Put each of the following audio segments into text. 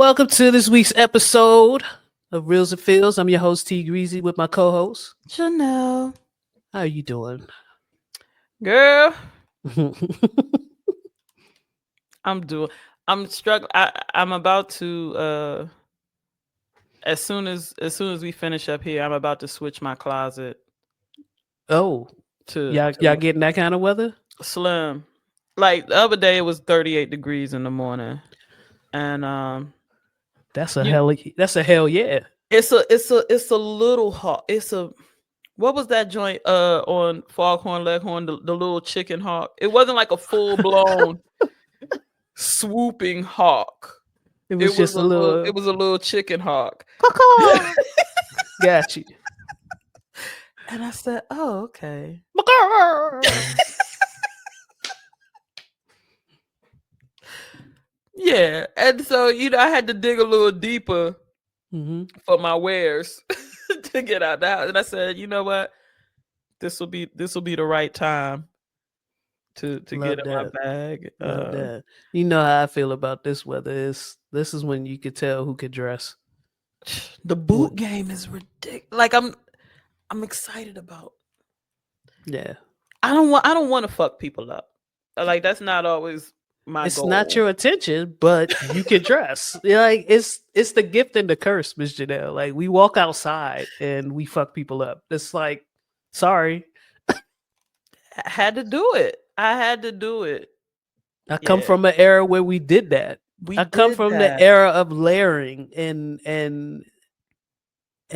Welcome to this week's episode of Reals&Feels. I'm your host T Greasy with my co-host. Chanel. How are you doing? Girl, I'm doing I'm struggling. I'm about to as soon as we finish up here, I'm about to switch my closet Oh, y'all to getting that kind of weather? slim. Like the other day it was 38 degrees in the morning. And That's a you hell yeah. it's a little hot. What was that joint on Foghorn Leghorn, the little chicken hawk? It wasn't like a full blown swooping hawk. It It was was just a a little it little was a little chicken hawk. got you. And I said, "Oh, okay." Yeah. And so, I had to dig a little deeper hmm for my wares to get out the house. And I said, "You know what? This will be the right time to get Love in my that. bag." Love that. You know how I feel about this weather. This is when you could tell who could dress. The boot game is ridiculous. Like I'm excited about. Yeah. I don't want to fuck people up. Like that's not always my It's not goal. your attention, but you can dress. Like it's the gift and the curse, Miss Janelle. Like we walk outside and we fuck people up. It's like, sorry, I had to do it. I had to do it. I come Yeah. from an era where we did that. We I come did from the that. era of layering and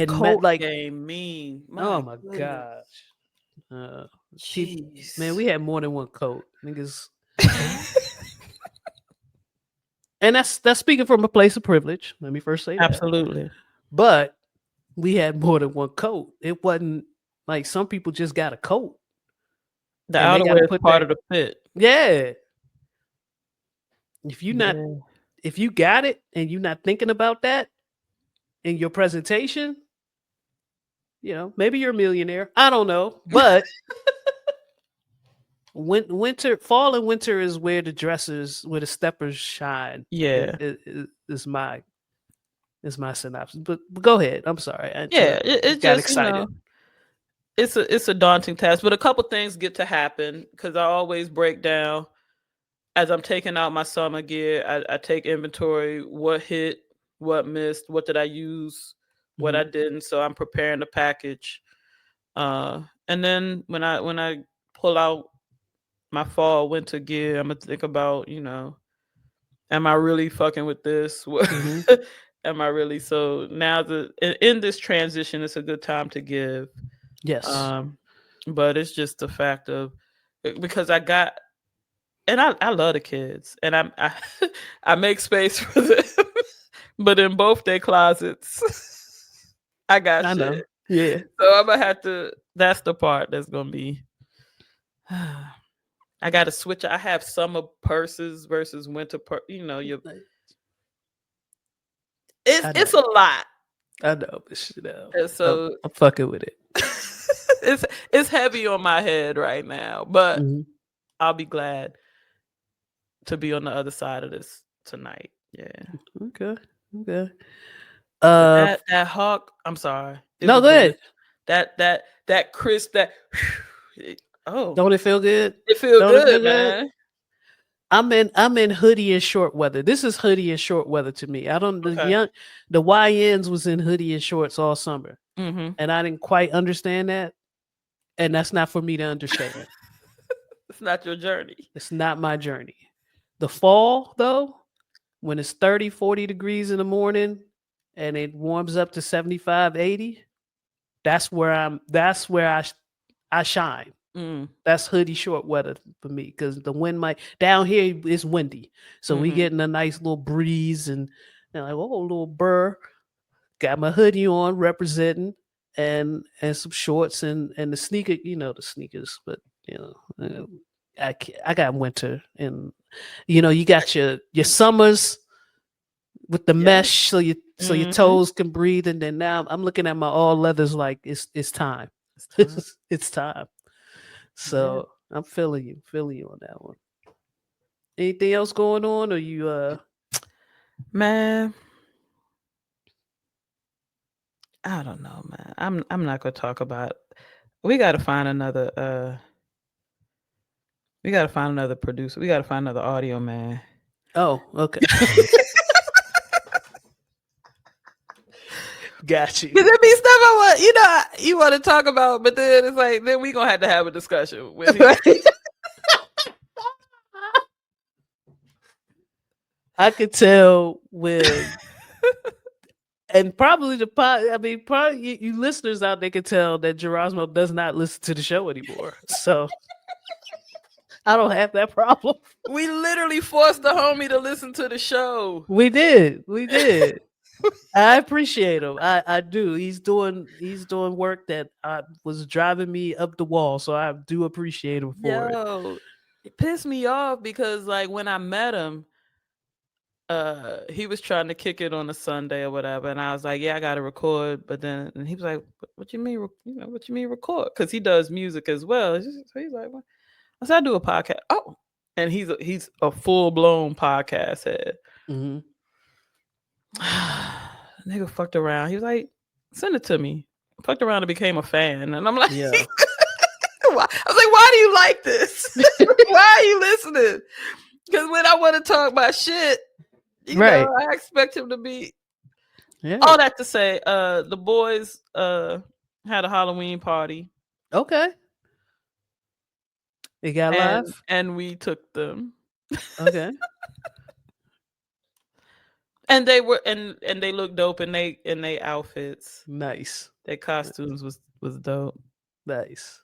Coat like, game mean. oh My my goodness. gosh, uh, people, man, Jeez. we had more than one coat, niggas, and that's speaking from a place of privilege. Let me first say that, Absolutely. but we had more than one coat. It wasn't like some people just got a coat The and they got to outerwear is put part that. of the fit. Yeah, if you not Yeah. if you got it and you're not thinking about that in your presentation, maybe you're a millionaire. I don't know, but fall and winter is where the steppers shine. Is, Yeah. is, is my is my synopsis. But go ahead. I'm sorry, Yeah. I It got just, excited. it's a daunting task, but a couple things get to happen because I always break down as I'm taking out my summer gear. I take inventory, what hit, what missed, what did I use, what Mhm. I didn't. So I'm preparing the package. And then when I pull out my fall winter gear, I'm gonna think about, am I really fucking with this? Mhm. Am I really? So now in this transition, it's a good time to give. Yes. Um, but it's just the fact of because I got and I love the kids and I make space for them, but in both their closets, I got I know. shit. Yeah. So I'm gonna have to. That's the part that's gonna be. I got to switch. I have summer purses versus winter. I It's know. a lot. I know. But And I'm, so I'm fucking with it. it's heavy on my head right now, but Mhm. I'll be glad to be on the other side of this tonight. Yeah. Okay. Okay. But Uh, that hawk, I'm sorry. It no, was go ahead. delicious. That crisp, that oh, Don't it feel good? it feel Don't it feel good, good? man. I'm in hoodie and short weather. This is hoodie and short weather to me. I don't Okay. the YNs was in hoodie and shorts all summer, Mm-hmm. and I didn't quite understand that, and that's not for me to understand. It's not your journey. It's not my journey. The fall though, when it's 30, 40 degrees in the morning and it warms up to 75, 80, that's where I shine. Mm. That's hoodie short weather for me because the wind might down here it's windy, so we Mm-hmm. getting a nice little breeze and like oh little burr. Got my hoodie on, representing, and some shorts and the sneaker, the sneakers, but I got winter and you got your summers with the Yeah. mesh so your Mm-hmm. toes can breathe, and then now I'm looking at my all leathers like it's time. It's time. It's time. Yeah. So I'm feeling you on that one. Anything else going on, or you Man. I don't know, man. I'm not gonna talk about. We got to find another. We got to find another producer. We got to find another audio man. Oh, okay. Got you. Cause there be stuff I want, you want to talk about, but then it's like, then we gonna have to have a discussion when he. Right. I could tell when, and probably I mean, probably you listeners out there can tell that Gerasmo does not listen to the show anymore. So I don't have that problem. We literally forced the homie to listen to the show. We did. We did. I appreciate him. I do. He's doing work that was driving me up the wall. So I do appreciate him for it. Yo, it pissed me off because like when I met him, he was trying to kick it on a Sunday or whatever, and I was like, "Yeah, I got to record." But then and he was like, "What you mean? What you mean record?" Because he does music as well. So he's like, "What?" I said, "I do a podcast." Oh, and he's a full blown podcast head. Hmm. Nigga fucked around. He was like, "Send it to me." Fucked around and became a fan, and I'm like, Yeah. why? I was like, "Why do you like this? Why are you listening?" Because when I want to talk about shit, Right. I expect him to be. Yeah. All that to say, the boys had a Halloween party, Okay. It got and live. we took them, Okay. and they were and they looked dope in they outfits. Nice. Their costumes was dope, Nice.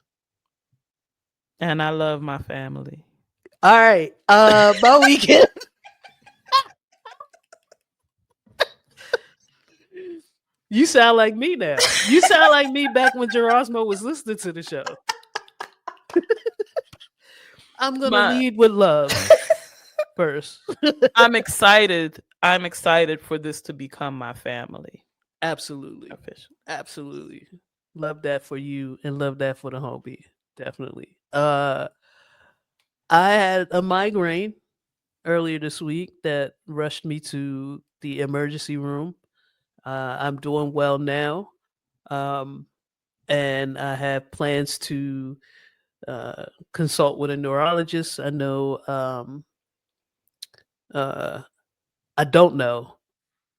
and I love my family. All right. My weekend. You sound like me now. You sound like me back when Gerasmo was listening to the show. I'm gonna My lead with love first. I'm excited. I'm excited for this to become my family Absolutely. officially. Absolutely. Love that for you and love that for the homie. Definitely. I had a migraine earlier this week that rushed me to the emergency room. I'm doing well now. Um, and I have plans to consult with a neurologist. I know uh, I don't know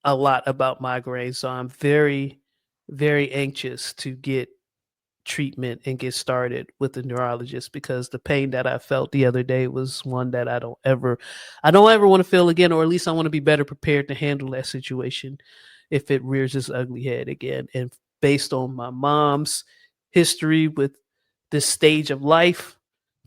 a lot about migraines, so I'm very, very anxious to get treatment and get started with the neurologist because the pain that I felt the other day was one that I don't ever want to feel again, or at least I want to be better prepared to handle that situation if it rears its ugly head again. And based on my mom's history with this stage of life,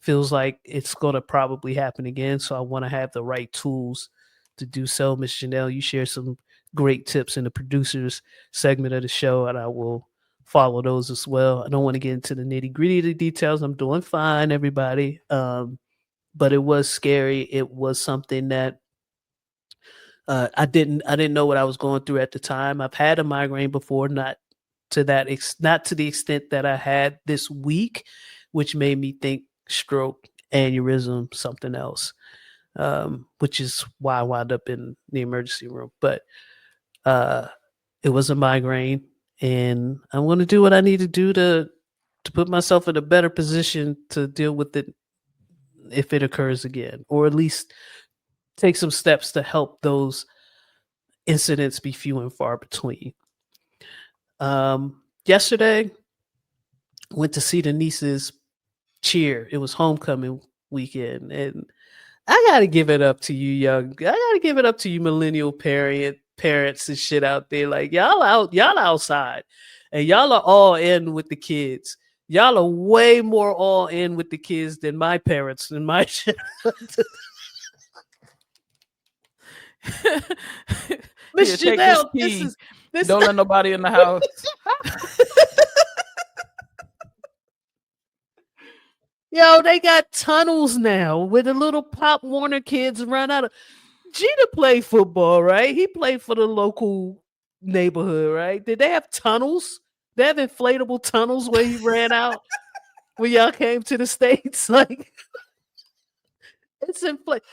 feels like it's going to probably happen again. So I want to have the right tools to do so. Miss Janelle, you share some great tips in the producers segment of the show, and I will follow those as well. I don't want to get into the nitty gritty of the details. I'm doing fine, everybody. But it was scary. It was something that I didn't know what I was going through at the time. I've had a migraine before, not to the extent that I had this week, which made me think stroke, aneurysm, something else. Which is why I wound up in the emergency room. But uh, it was a migraine, and I'm going to do what I need to do to put myself in a better position to deal with it if it occurs again, or at least take some steps to help those incidents be few and far between. Yesterday, went to see the nieces cheer. It was homecoming weekend, and I gotta give it up to you, young. I gotta give it up to you, millennial parents and shit out there. Like y'all outside, and y'all are all in with the kids. Y'all are way more all in with the kids than my parents and my Here, Miss take this Janelle. This key. is this. Don't let nobody in the house. Yo, they got tunnels now where the little Pop Warner kids run out of. Gina played football, right? He played for the local neighborhood, right? Did they have tunnels? They have inflatable tunnels where he ran out when y'all came to the States? Like, it's inflate.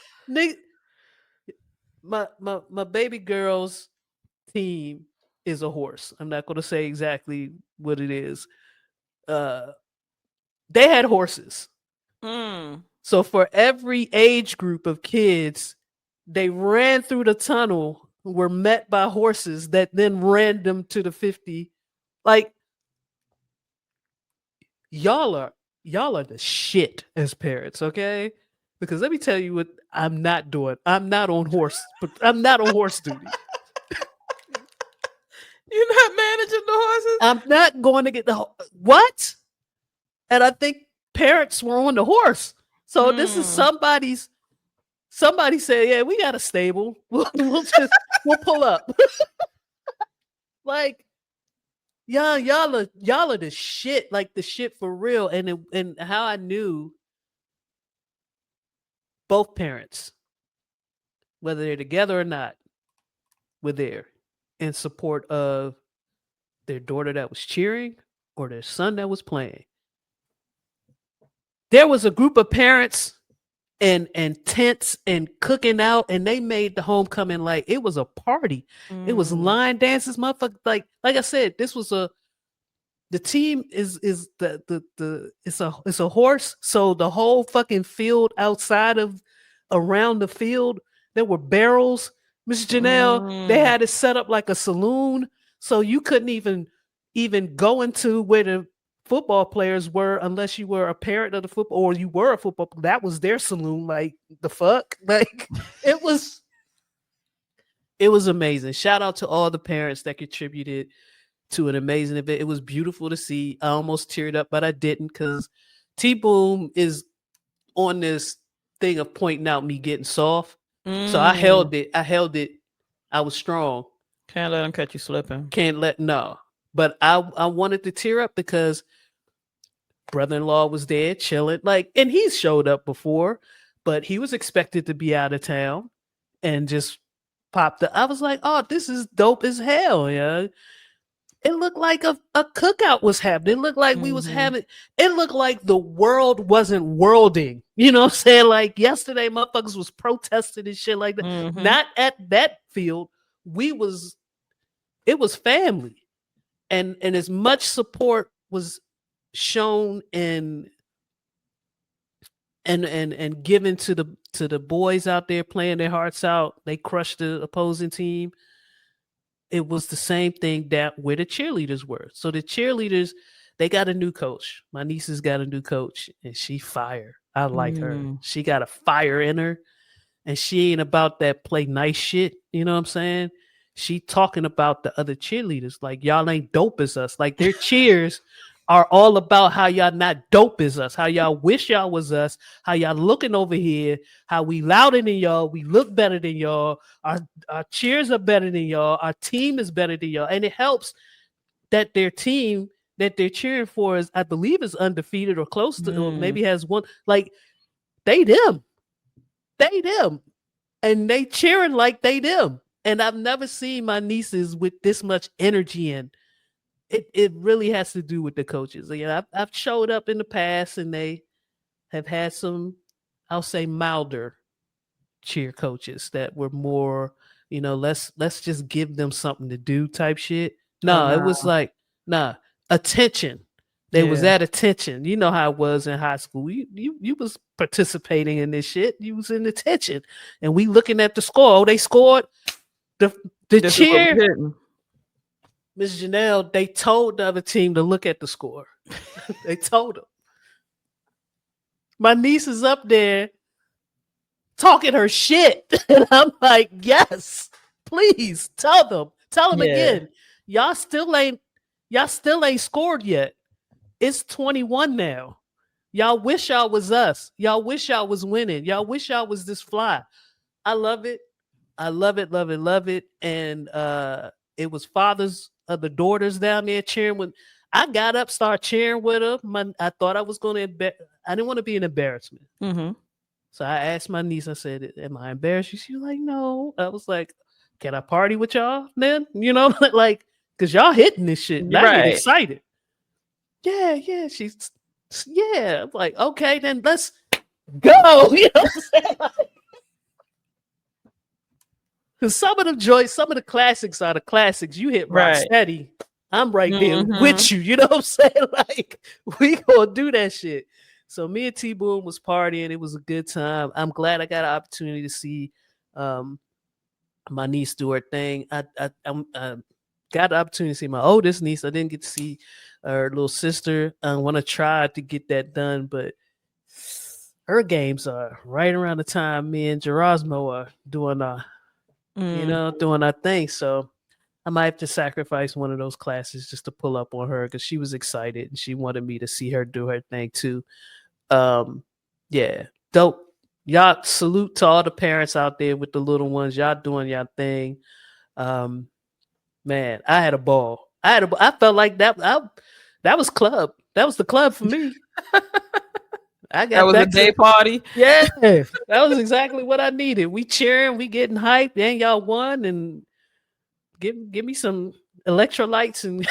My baby girl's team is a horse. I'm not going to say exactly what it is. Uh, they had horses. Mm. So for every age group of kids, they ran through the tunnel, were met by horses that then ran them to the 50. Like y'all are y'all are the shit as parents, okay? Because let me tell you what I'm not doing. I'm not on horse, but I'm not on horse duty. You're not managing the horses? I'm not going to get what? And I think parents were on the horse. So this is Mm. somebody said, yeah, we got a stable. We'll pull up. Like y'all are the shit, like the shit for real. And how I knew both parents, whether they're together or not, were there in support of their daughter that was cheering or their son that was playing. There was a group of parents and tents and cooking out, and they made the homecoming like it was a party. It was Mm. line dances, motherfucker. Like I said, this was a the team is the it's a horse. So the whole fucking field outside of around the field, there were barrels. Miss Janelle, they Mm. had it set up like a saloon, so you couldn't even go into where the football players were unless you were a parent of the football or you were a football. That was their saloon. Like the fuck, like it was it was amazing. Shout out to all the parents that contributed to an amazing event. It was beautiful to see. I almost teared up, but I didn't because T Boom is on this thing of pointing out me getting soft. So I Mm. held it. I held it. I was strong. Can't let them catch you slipping. Can't let no. But I wanted to tear up because brother-in-law was there chilling. Like, and he's showed up before, but he was expected to be out of town and just popped up. I was like, oh, this is dope as hell, yeah. It looked like a cookout was happening. It looked like we was Mhm. having it looked like the world wasn't worlding. You know what I'm saying? Like yesterday, motherfuckers was protesting and shit like that. Mhm. Not at that field. We was it was family. And as much support was shown and given to the boys out there playing their hearts out. They crushed the opposing team. It was the same thing that where the cheerleaders were. So the cheerleaders, they got a new coach. My niece has got a new coach, and she fire. I like her. Mm. She got a fire in her, and she ain't about that play nice shit. You know what I'm saying? She talking about the other cheerleaders like y'all ain't dope as us. Like their cheers are all about how y'all not dope as us, how y'all wish y'all was us, how y'all looking over here, how we louder than y'all, we look better than y'all, our cheers are better than y'all, our team is better than y'all. And it helps that their team that they're cheering for is, I believe, is undefeated or close to, or Mm. maybe has one. Like they them, they them and they cheering like they them. And I've never seen my nieces with this much energy in. It really has to do with the coaches. You know, I've showed up in the past and they have had some, I'll say, milder cheer coaches that were more, let's just give them something to do type shit. Oh No, it no. was like, nah, attention. They was Yeah. at attention. You know how it was in high school. You was participating in this shit. You was in attention. And we looking at the score. Oh, they scored. The the This is what cheer, we hitting. Miss Janelle, they told the other team to look at the score. They told them. My niece is up there talking her shit. And I'm like, yes, please tell them. Tell them Yeah. again. Y'all still ain't y'all still ain't scored yet. It's 21 now. Y'all wish y'all was us. Y'all wish y'all was winning. Y'all wish y'all was this fly. I love it. I love it, love it, love it. And it was fathers of the daughters down there cheering when I got up, started cheering with them. I thought I was gonna I didn't want to be an embarrassment. Mhm. So I asked my niece, I said, am I embarrassed? She was like, no. I was like, can I party with y'all then? You know, like, cause y'all hitting this shit. And I get Right. excited. Yeah, yeah. Yeah. I'm like, okay, then let's go. You know what I'm saying? Because some of the joints, some of the classics are the classics. You hit rock Right. steady, I'm right there Mhm. with you. You know what I'm saying? Like we gonna do that shit. So me and T Boom was partying. It was a good time. I'm glad I got an opportunity to see um, my niece do her thing. I got the opportunity to see my oldest niece. I didn't get to see her little sister. I want to try to get that done, but her games are right around the time me and Gerasmo are doing Mm. doing our thing. So I might have to sacrifice one of those classes just to pull up on her because she was excited and she wanted me to see her do her thing too. Um, yeah, dope. Y'all salute to all the parents out there with the little ones. Y'all doing y'all thing. Um, man, I had a ball. I felt like that was club. That was the club for me. I That got was a back day to party. yeah. That was exactly what I needed. We cheering, we getting hyped, and y'all won, and give me some electrolytes and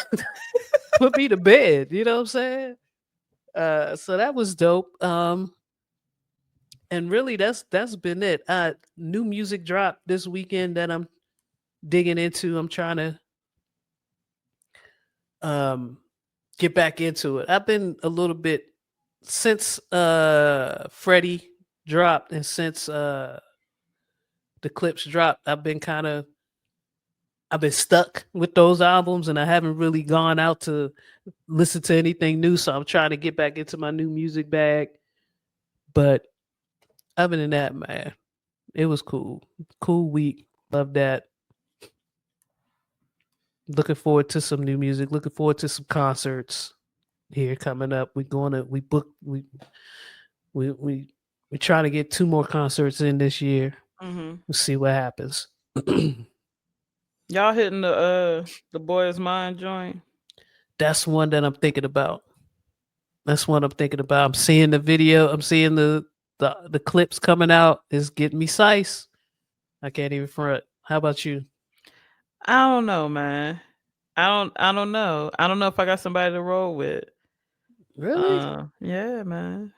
put me to bed. You know what I'm saying? So that was dope. And really that's been it. New music dropped this weekend that I'm digging into. I'm trying to um get back into it. I've been a little bit since Freddie dropped and since the clips dropped, I've been stuck with those albums and I haven't really gone out to listen to anything new. So I'm trying to get back into my new music bag. But other than that, man, it was cool. Cool week. Love that. Looking forward to some new music. Looking forward to some concerts here coming up. We booked we we trying to get two more concerts in this year. Mhm. We'll see what happens. Y'all hitting the Boys Mind joint? That's one that I'm thinking about. That's what I'm thinking about. I'm seeing the video. I'm seeing the clips coming out. It's getting me size. I can't even front. How about you? I don't know, man. I don't know. I don't know if I got somebody to roll with. Really? Yeah, man.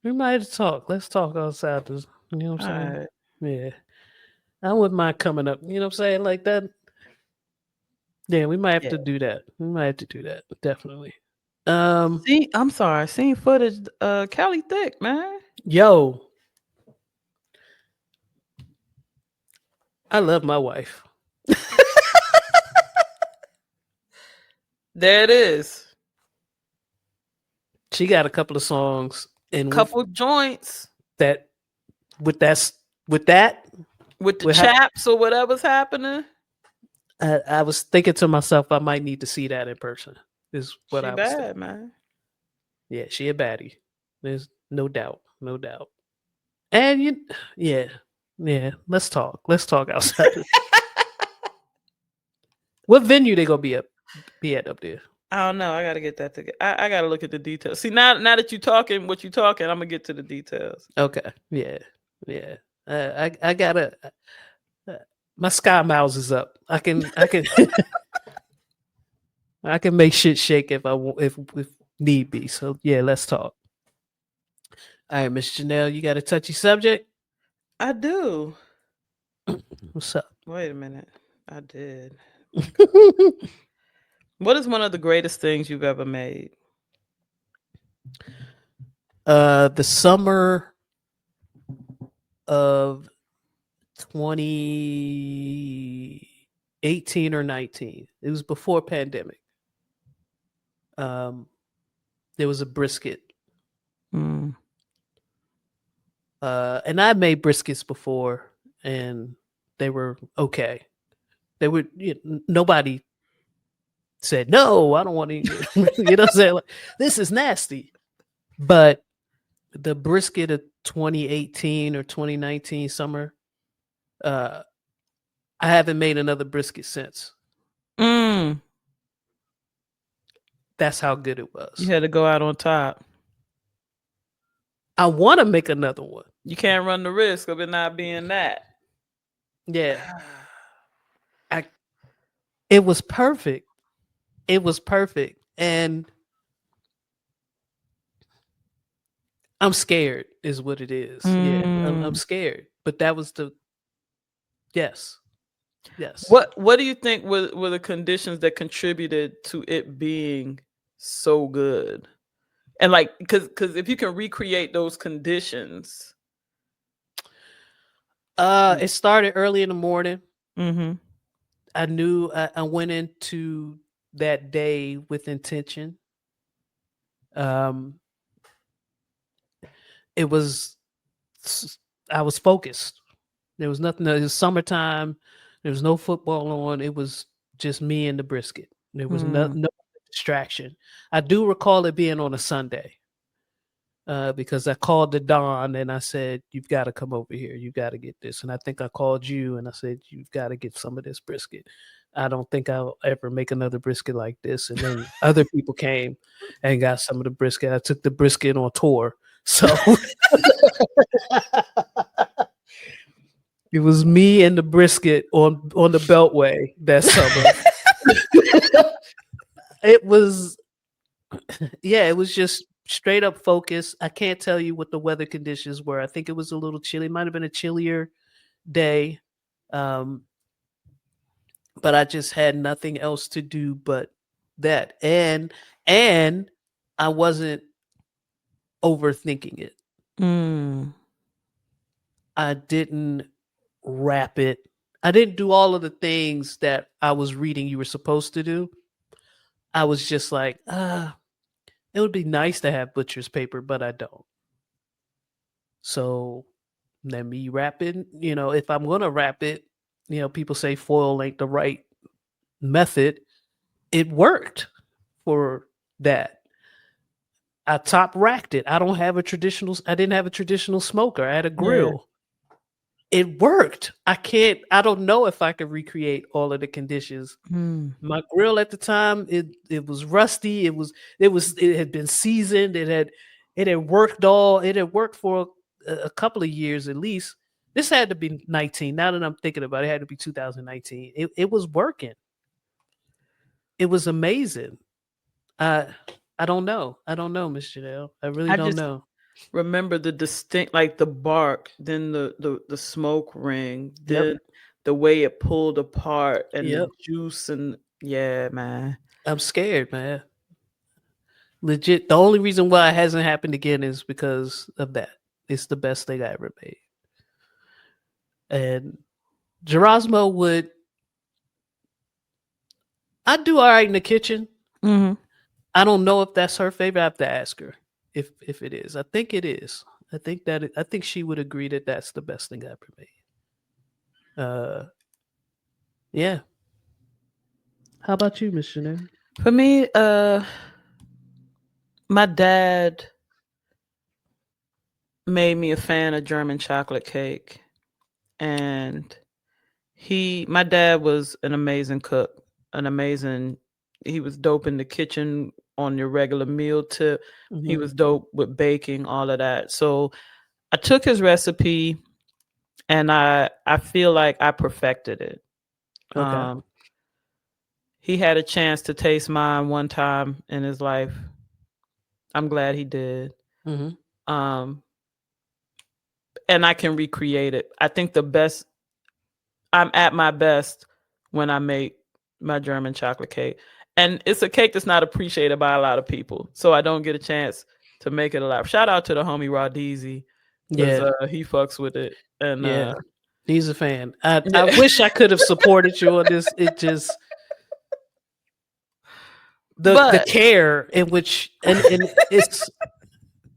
We might have to talk. Let's talk outside this. You know what I'm All saying? right. Yeah. I wouldn't mind coming up. You know what I'm saying? Like that. Yeah, we might have Yeah. to do that. We might have to do that. Definitely. Um, See, I'm sorry. Seen footage. Kelly Thick, man. yo, I love my wife. There it is. She got a couple of songs and with Couple joints that with that with that with the with how chaps or whatever's happening. I was thinking to myself, I might need to see that in person. Is what She I was thinking. bad, man. Yeah, she a baddie. There's no doubt, no doubt. And yeah, yeah. Let's talk. Let's talk outside. What venue they gonna be at up there? I don't know. I gotta get that together. I gotta look at the details. See, now that you talking, what you talking, I'm gonna get to the details. Okay, yeah, yeah. I gotta. Uh, my sky miles is up. I can I can make shit shake if I want if need be. So yeah, let's talk. All right, Miss Janelle, you got a touchy subject? I do. What's up? Wait a minute. I did. What is one of the greatest things you've ever made? The summer of 2018 or 19. It was before pandemic. Um, there was a brisket. Mm. And I made briskets before, and they were okay. They were nobody said no. I don't want to. You know, what I'm saying like this is nasty. But the brisket of 2018 or 2019 summer, uh, I haven't made another brisket since. Mm. That's how good it You was. had to go out on top. I want to make another one. You can't run the risk of it not being that. Yeah, I. It was perfect. It was perfect, and I'm scared. Is what it is. Yeah, I'm Mm. scared. But that was Yes. Yes. What do you think were the conditions that contributed to it being so good? And like, because if you can recreate those conditions, It started early in the morning. mm-hmm. I knew I went into that day with intention. Um, it was I was focused. There was nothing. It was summertime. There was no football on. It was just me and the brisket. There was Mm. no distraction. I do recall it being on a Sunday because I called the Don and I said, "You've got to come over here. You got to get this." And I think I called you and I said, "You've got to get some of this brisket. I don't think I'll ever make another brisket like this." And then other people came and got some of the brisket. I took the brisket on tour. So it was me and the brisket on the Beltway that summer. It was yeah, it was just straight up focus. I can't tell you what the weather conditions were. I think it was a little chilly. It might have been a chillier day. Um, but I just had nothing else to do but that. And I wasn't overthinking it. Mm. I didn't wrap it. I didn't do all of the things that I was reading you were supposed to do. I was just like, it would be nice to have butcher's paper, but I don't. So let me wrap it. If I'm gonna wrap it, people say foil ain't the right method. It worked for that. I top racked it. I didn't have a traditional smoker. I had a Yeah. grill. It worked. I don't know if I could recreate all of the conditions. Mm. My grill at the time, it was rusty. It had been seasoned. It had worked for a couple of years at least. This had to be 19. Now that I'm thinking about it, it had to be 2019. It was working. It was amazing. Uh I don't know. I don't know, Miss Janelle. I really I don't just know. remember the distinct, like the bark, then the smoke ring, Yep. then the way it pulled apart and the Yep. juice and yeah, man. I'm scared, man. Legit. The only reason why it hasn't happened again is because of that. It's the best thing I ever made. And Gerasmo would I do all right in the kitchen. Mhm. I don't know if that's her favorite. I have to ask her if it is. I think it is. I think she would agree that that's the best thing I ever made. Yeah. How about you, Miss Chanel? For me, my dad made me a fan of German chocolate cake, and my dad was an amazing cook, an amazing he was dope in the kitchen on your regular meal tip. He Hmm. was dope with baking, all of that. So I took his recipe and I feel like I perfected it. Okay. Um, he had a chance to taste mine one time in his life. I'm glad he did. Hmm. Um, and I can recreate it. I think I'm at my best when I make my German chocolate cake. And it's a cake that's not appreciated by a lot of people. So I don't get a chance to make it a lot. Shout out to the homie Rodizi because Yeah. he fucks with it. And Yeah. He's a fan. I yeah. wish I could have supported you on this. It just the But care in which and it's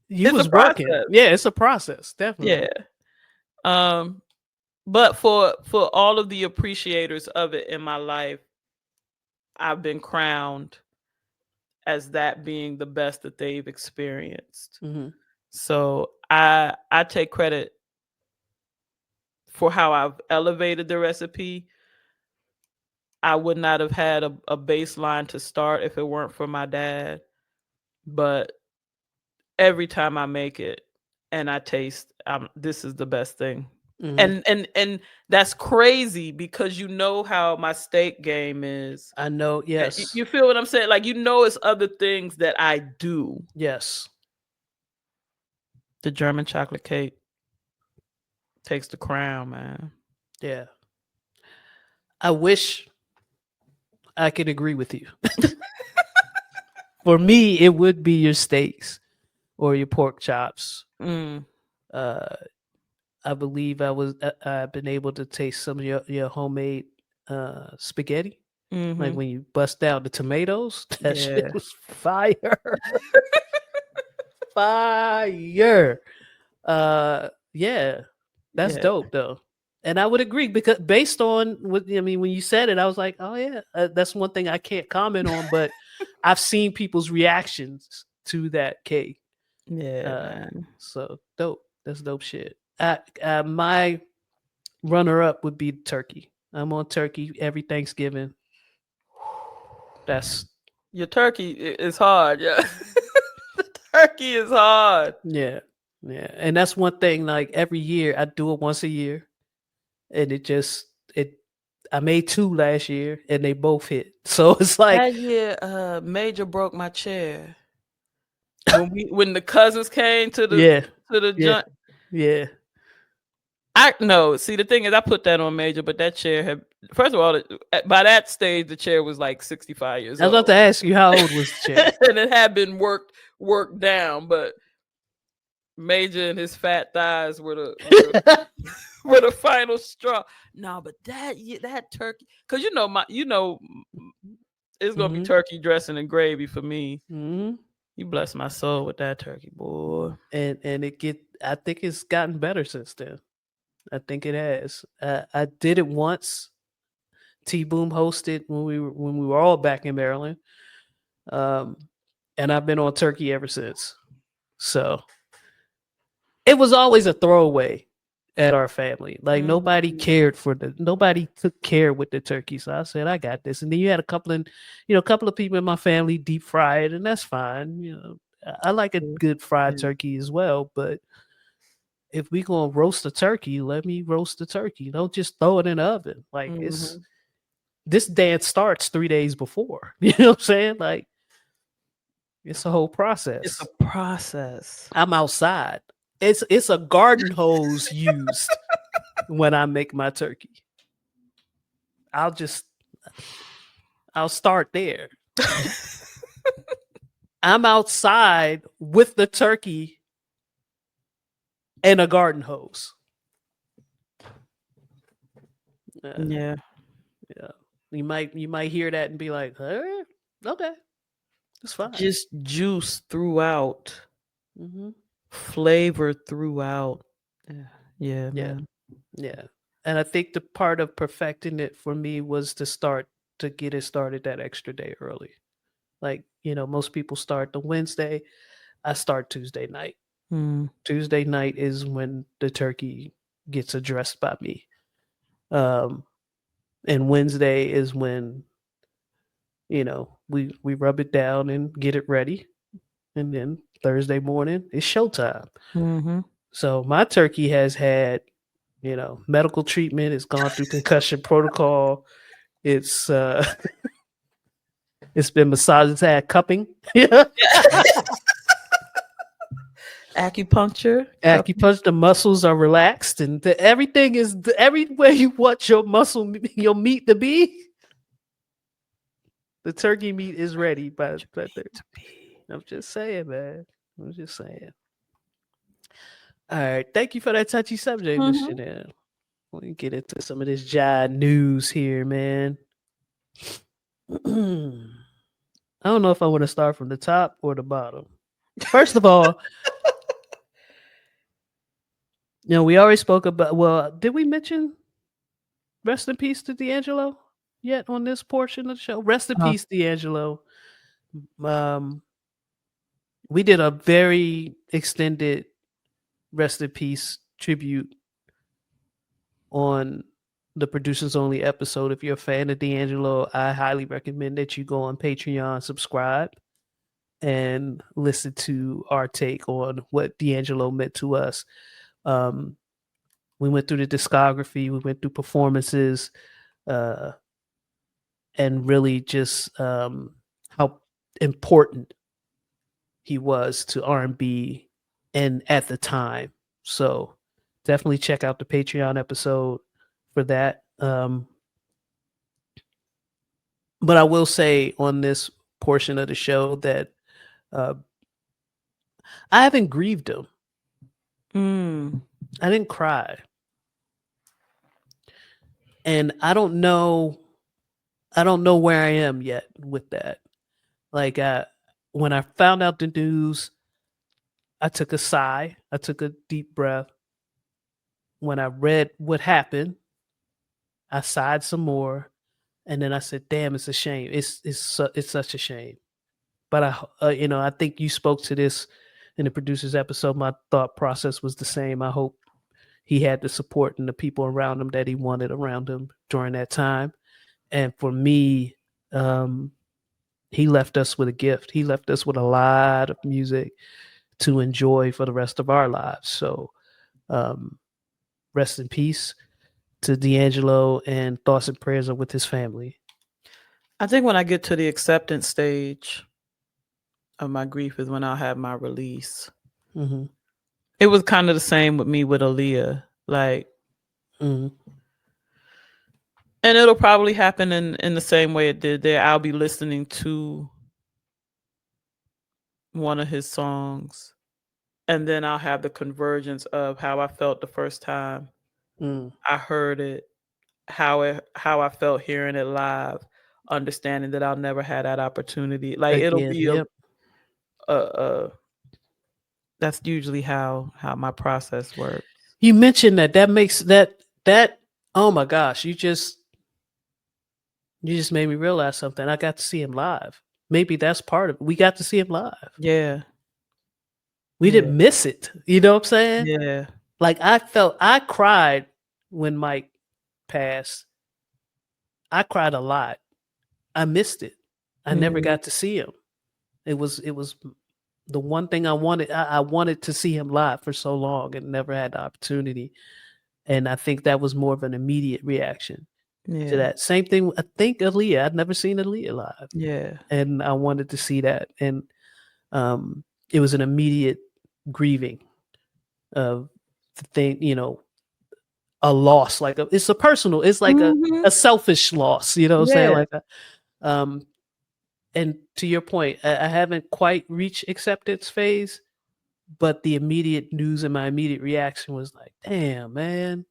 you it's a was working. process. Yeah, it's a process, Yeah. definitely. Um, but for all of the appreciators of it in my life, I've been crowned as that being the best that they've experienced. Hmm. So I take credit for how I've elevated the recipe. I would not have had a baseline to start if it weren't for my dad. But every time I make it and I taste, this is the best thing. Hmm. And that's crazy because you know how my steak game is. I know. Yes. You feel what I'm saying? Like it's other things that I do. Yes. The German chocolate cake takes the crown, man. Yeah. I wish I could agree with you. For me, it would be your steaks or your pork chops. Mm, Uh, I believe I've been able to taste some of your homemade spaghetti. Like mhm. when you bust down the tomatoes, that shit Yeah. was fire. Fire. Yeah, that's Yeah. dope though. And I would agree because based on what I mean, when you said it, I was like, oh yeah, that's one thing I can't comment on, but I've seen people's reactions to that cake. Yeah, Uh, man. so dope. That's dope shit. My runner up would be turkey. I'm on turkey every Thanksgiving. That's Your turkey is hard, yeah. The turkey is hard. yeah, yeah, and that's one thing. Like every year, I do it once a year, and it. I made two last year, and they both hit. So it's like, That year, Major broke my chair. When the cousins came yeah, to the yeah, joint. yeah. I no, see the thing is I put that on Major, but that chair had first of all, by that stage the chair was like 65 years I was about to old. ask you how old was the chair? And it had been worked down, but Major and his fat thighs were the final straw. No, but that turkey, because it's gonna be hmm turkey dressing and gravy for me. hmm You bless my soul with that turkey, boy. And I think it's gotten better since then. I think it has. I did it once. T Boom hosted when we were all back in Maryland, um, and I've been on turkey ever since. So it was always a throwaway at our family. Like Mhm. nobody took care with the turkey. So I said, I got this. And then you had a couple of people in my family deep fry it, and that's fine. I like a good fried Yeah. turkey as well, but if we gonna roast a turkey, let me roast the turkey. Don't just throw it in the oven. Like Mhm. this dance starts 3 days before. You know what I'm saying? Like it's a whole It's a process. process. I'm outside. It's a garden hose used when I make my turkey. I'll just I'll start there. I'm outside with the turkey and a garden hose. Uh, Yeah. yeah, you might hear that and be like, okay, it's fine. Just juice throughout, hmm flavor throughout. Yeah, yeah, Yeah, man. yeah. And I think the part of perfecting it for me was to get it started that extra day early. Like most people start the Wednesday. I start Tuesday night. Mm, Tuesday night is when the turkey gets addressed by me. Um, and Wednesday is when we rub it down and get it ready, and then Thursday morning it's showtime. mhm. So my turkey has had medical treatment. It's gone through concussion protocol. It's it's been massaged. It's had cupping. Yeah. Acupuncture, cupping. Acupuncture, the muscles are relaxed, and everything is everywhere you want your meat to be. The turkey meat is ready, but To be. I'm just saying, man. I'm just saying. All right, thank you for that touchy subject, Miss Mhm. Chanel. Let me get into some of this jive news here, man. I don't know if I want to start from the top or the bottom. First of all, we already spoke about. Well, did we mention rest in peace to D'Angelo yet on this portion of the show? Rest in Uh, peace, D'Angelo. Um, we did a very extended rest in peace tribute on the producers only episode. If you're a fan of D'Angelo, I highly recommend that you go on Patreon, subscribe, and listen to our take on what D'Angelo meant to us. Um, we went through the discography, we went through performances, uh, and really just how important he was to R&B and at the time. So definitely check out the Patreon episode for that. But I will say on this portion of the show that uh, I haven't grieved him. Mm. I didn't cry, and I don't know. I don't know where I am yet with that. Like when I found out the news, I took a sigh. I took a deep breath. When I read what happened, I sighed some more, and then I said, "Damn, it's a shame. It's such a shame." But I think you spoke to this in the producers episode. My thought process was the same. I hope he had the support and the people around him that he wanted around him during that time. And for me, um, he left us with a gift. He left us with a lot of music to enjoy for the rest of our lives. So, um, rest in peace to D'Angelo, and thoughts and prayers are with his family. I think when I get to the acceptance stage of my grief is when I'll have my release. Mm-hmm. It was kind of the same with me with Aaliyah. Like, Mm-hmm. and it'll probably happen in the same way it did there. I'll be listening to one of his songs, and then I'll have the convergence of how I felt the first time Mm. I heard it, how I felt hearing it live, understanding that I'll never have that opportunity. Like it'll Again, be yep. a that's usually how my process works. You mentioned that. That makes that. Oh my gosh! You just made me realize something. I got to see him live. Maybe that's part of it. We got to see him live. Yeah. We Yeah. didn't miss it. You know what I'm saying? Yeah. Like I cried when Mike passed. I cried a lot. I missed it. I never Mhm. got to see him. It was the one thing I wanted. I wanted to see him live for so long and never had the opportunity. And I think that was more of an immediate reaction to Yeah. that. Same thing. I think Aaliyah. I'd never seen Aaliyah live, Yeah. and I wanted to see that. And um, it was an immediate grieving of the thing. A loss. Like it's a personal. It's like Mhm. a selfish loss. You know what I'm saying? Yeah. Like um, and to your point, I haven't quite reached acceptance phase, but the immediate news and my immediate reaction was like, damn, man.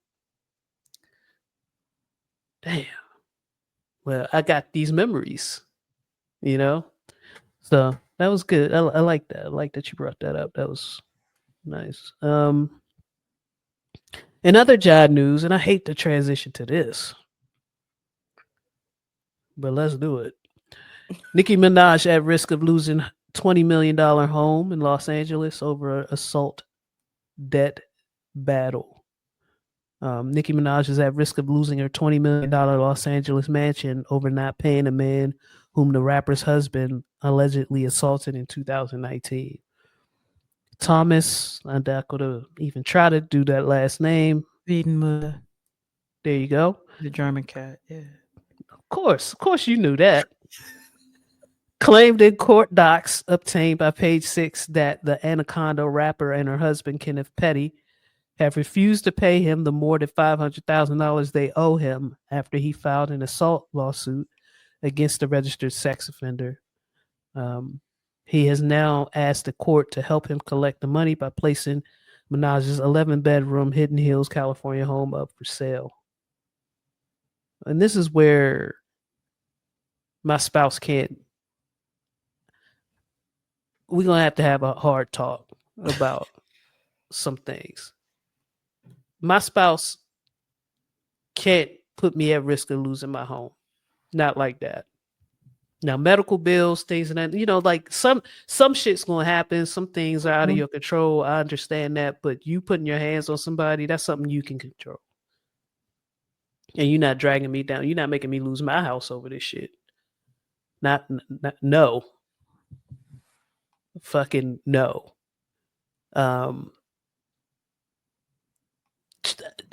Damn. Well, I got these memories, you know? So that was good. I like that. I like that you brought that up. That was nice. In other job news, and I hate to transition to this, but let's do it. Nicki Minaj at risk of losing $20 million home in Los Angeles over assault debt battle. Nicki Minaj is at risk of losing her $20 million Los Angeles mansion over not paying a man whom the rapper's husband allegedly assaulted in 2019. Thomas, I'm not going to even try to do that last name. Wiedenmüller, There you go. the German cat. Yeah. Of course, you knew that. Claimed in court docs obtained by Page Six that the Anaconda rapper and her husband Kenneth Petty have refused to pay him the more than $500,000 they owe him after he filed an assault lawsuit against the registered sex offender. Um, he has now asked the court to help him collect the money by placing Minaj's 11-bedroom Hidden Hills, California home up for sale. And this is where my spouse can't. We're gonna have to have a hard talk about some things. My spouse can't put me at risk of losing my home. Not like that. Now, medical bills, things and that, like some shit's gonna happen. Some things are out of Mhm. your control. I understand that, but you putting your hands on somebody, that's something you can control. And you're not dragging me down. You're not making me lose my house over this shit. Not no. Fucking no. Um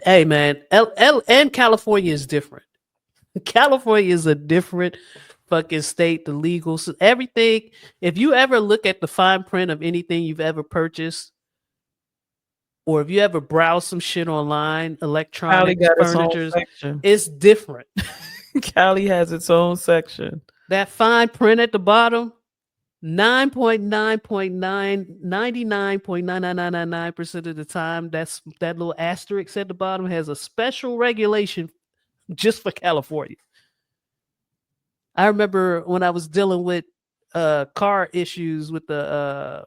hey man, and California is different. California is a different fucking state, the legal everything. If you ever look at the fine print of anything you've ever purchased, or if you ever browse some shit online, Probably electronics, got its own furnitures, section. it's different. Cali has its own section. That fine print at the bottom, 99.9999999% of the time, that little asterisk at the bottom has a special regulation just for California. I remember when I was dealing with car issues with the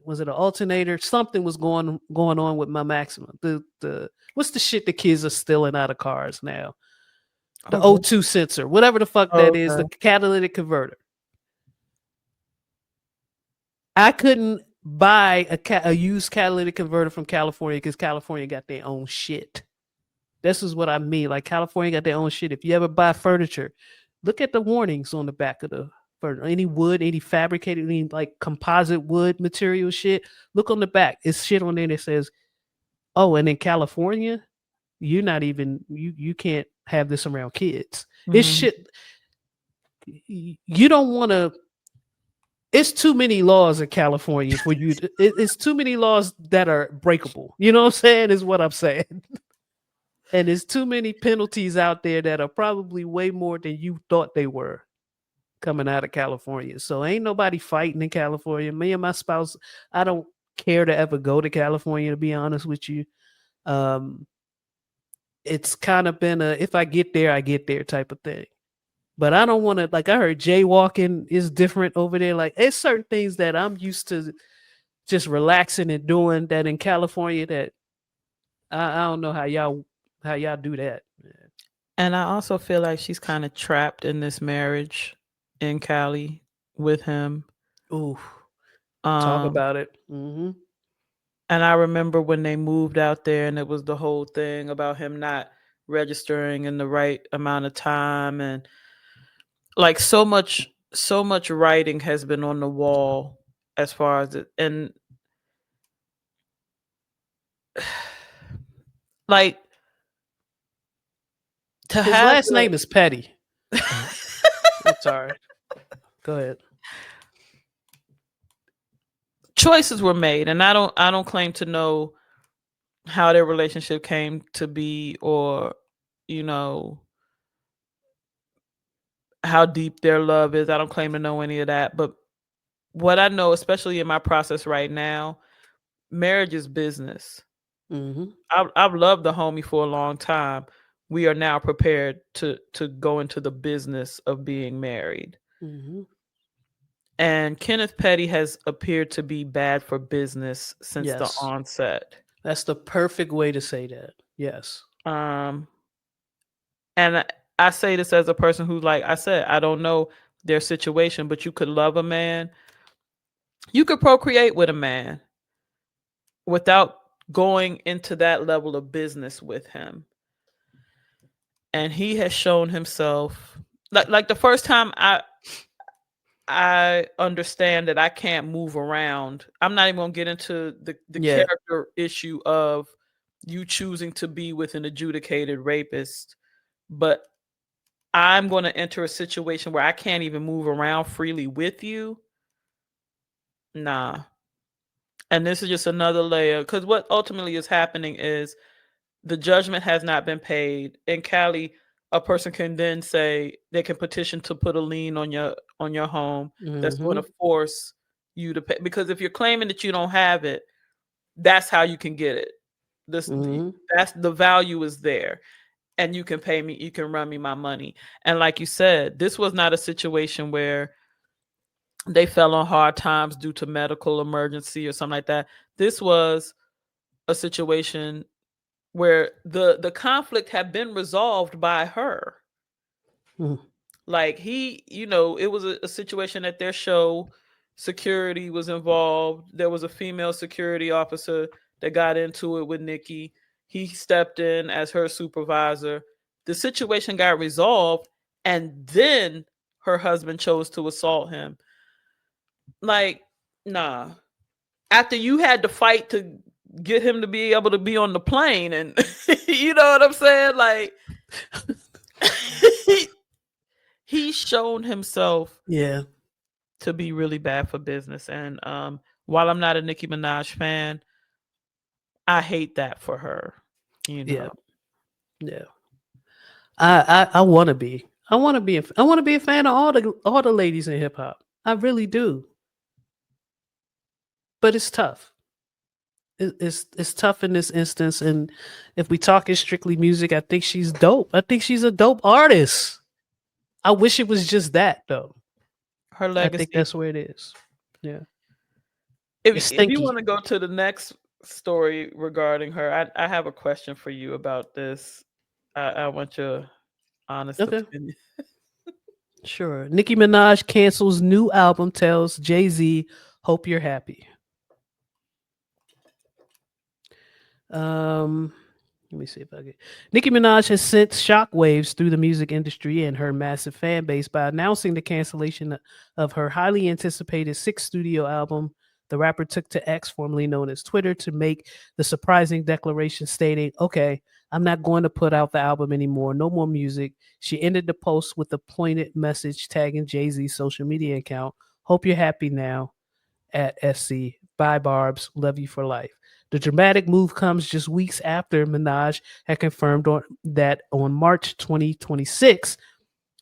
was it an alternator? Something was going on with my Maxima. The what's the shit the kids are stealing out of cars now? The Oh, good. O2 sensor, whatever the fuck Oh, that is, the okay. catalytic converter. I couldn't buy a used catalytic converter from California because California got their own shit. This is what I mean. Like California got their own shit. If you ever buy furniture, look at the warnings on the back of the furniture. Any wood, any fabricated, any like composite wood material shit. Look on the back. It's shit on there that says, "Oh, and in California, you're not even you can't have this around kids." It's Mhm. shit. You don't want to. It's too many laws in California for you. It's too many laws that are breakable. You know what I'm saying? Is what I'm saying. And there's too many penalties out there that are probably way more than you thought they were coming out of California. So ain't nobody fighting in California. Me and my spouse, I don't care to ever go to California, to be honest with you. Um, it's kind of been a if I get there, I get there type of thing. But I don't want to like I heard jaywalking is different over there. Like it's certain things that I'm used to just relaxing and doing that in California that I don't know how y'all do that. And I also feel like she's kind of trapped in this marriage in Cali with him. Ooh, talk Um, about it. Hmm. and I remember when they moved out there and it was the whole thing about him not registering in the right amount of time, and like so much writing has been on the wall as far as it, and like to His have last name is Petty. the I'm sorry. Go ahead. choices were made, and I don't claim to know how their relationship came to be, or you know how deep their love is. I don't claim to know any of that, but what I know, especially in my process right now, marriage is business. Hmm. I've loved the homie for a long time. We are now prepared to go into the business of being married. Hmm. And Kenneth Petty has appeared to be bad for business since the Yes. onset. That's the perfect way to say that. Yes. Um, and I say this as a person who, like I said, I don't know their situation, but you could love a man, you could procreate with a man without going into that level of business with him. And he has shown himself like the first time I understand that I can't move around. I'm not even gonna get into the Yeah. character issue of you choosing to be with an adjudicated rapist, but I'm gonna enter a situation where I can't even move around freely with you. Nah. And this is just another layer because what ultimately is happening is the judgment has not been paid. In Cali, a person can then say they can petition to put a lien on your home that's going Hmm. to force you to pay, because if you're claiming that you don't have it, that's how you can get it. This Hmm. that's the value is there, and you can pay me, you can run me my money. And like you said, this was not a situation where they fell on hard times due to medical emergency or something like that. This was a situation where the conflict had been resolved by her. Like it was a situation at their show. Security was involved. There was a female security officer that got into it with Nicki. He stepped in as her supervisor. The situation got resolved, and then her husband chose to assault him. Like, nah. After you had to fight to get him to be able to be on the plane, and you know what I'm saying? Like, he, he's shown himself Yeah. to be really bad for business. And while I'm not a Nicki Minaj fan, I hate that for her. You Yeah. know, Yeah. I want to be. I want to be. I want to be a fan of all the ladies in hip hop. I really do. But it's tough. It's tough in this instance. And if we talking strictly music, I think she's dope. I think she's a dope artist. I wish it was just that though. Her I think legacy. that's where it is. Yeah. If It's if you stinky. want to go to the next story regarding her, I have a question for you about this. I want your honest Okay. opinion. Sure. Nicki Minaj cancels new album, tells Jay-Z, "Hope you're happy." Um, Let me see if I get. Nicki Minaj has sent shockwaves through the music industry and her massive fan base by announcing the cancellation of her highly anticipated sixth studio album. The rapper took to X, formerly known as Twitter, to make the surprising declaration stating, "Okay, I'm not going to put out the album anymore. No more music." She ended the post with a pointed message tagging Jay-Z's social media account. "Hope you're happy now at SC. Bye, Barb's. Love you for life." The dramatic move comes just weeks after Minaj had confirmed that on March 2026,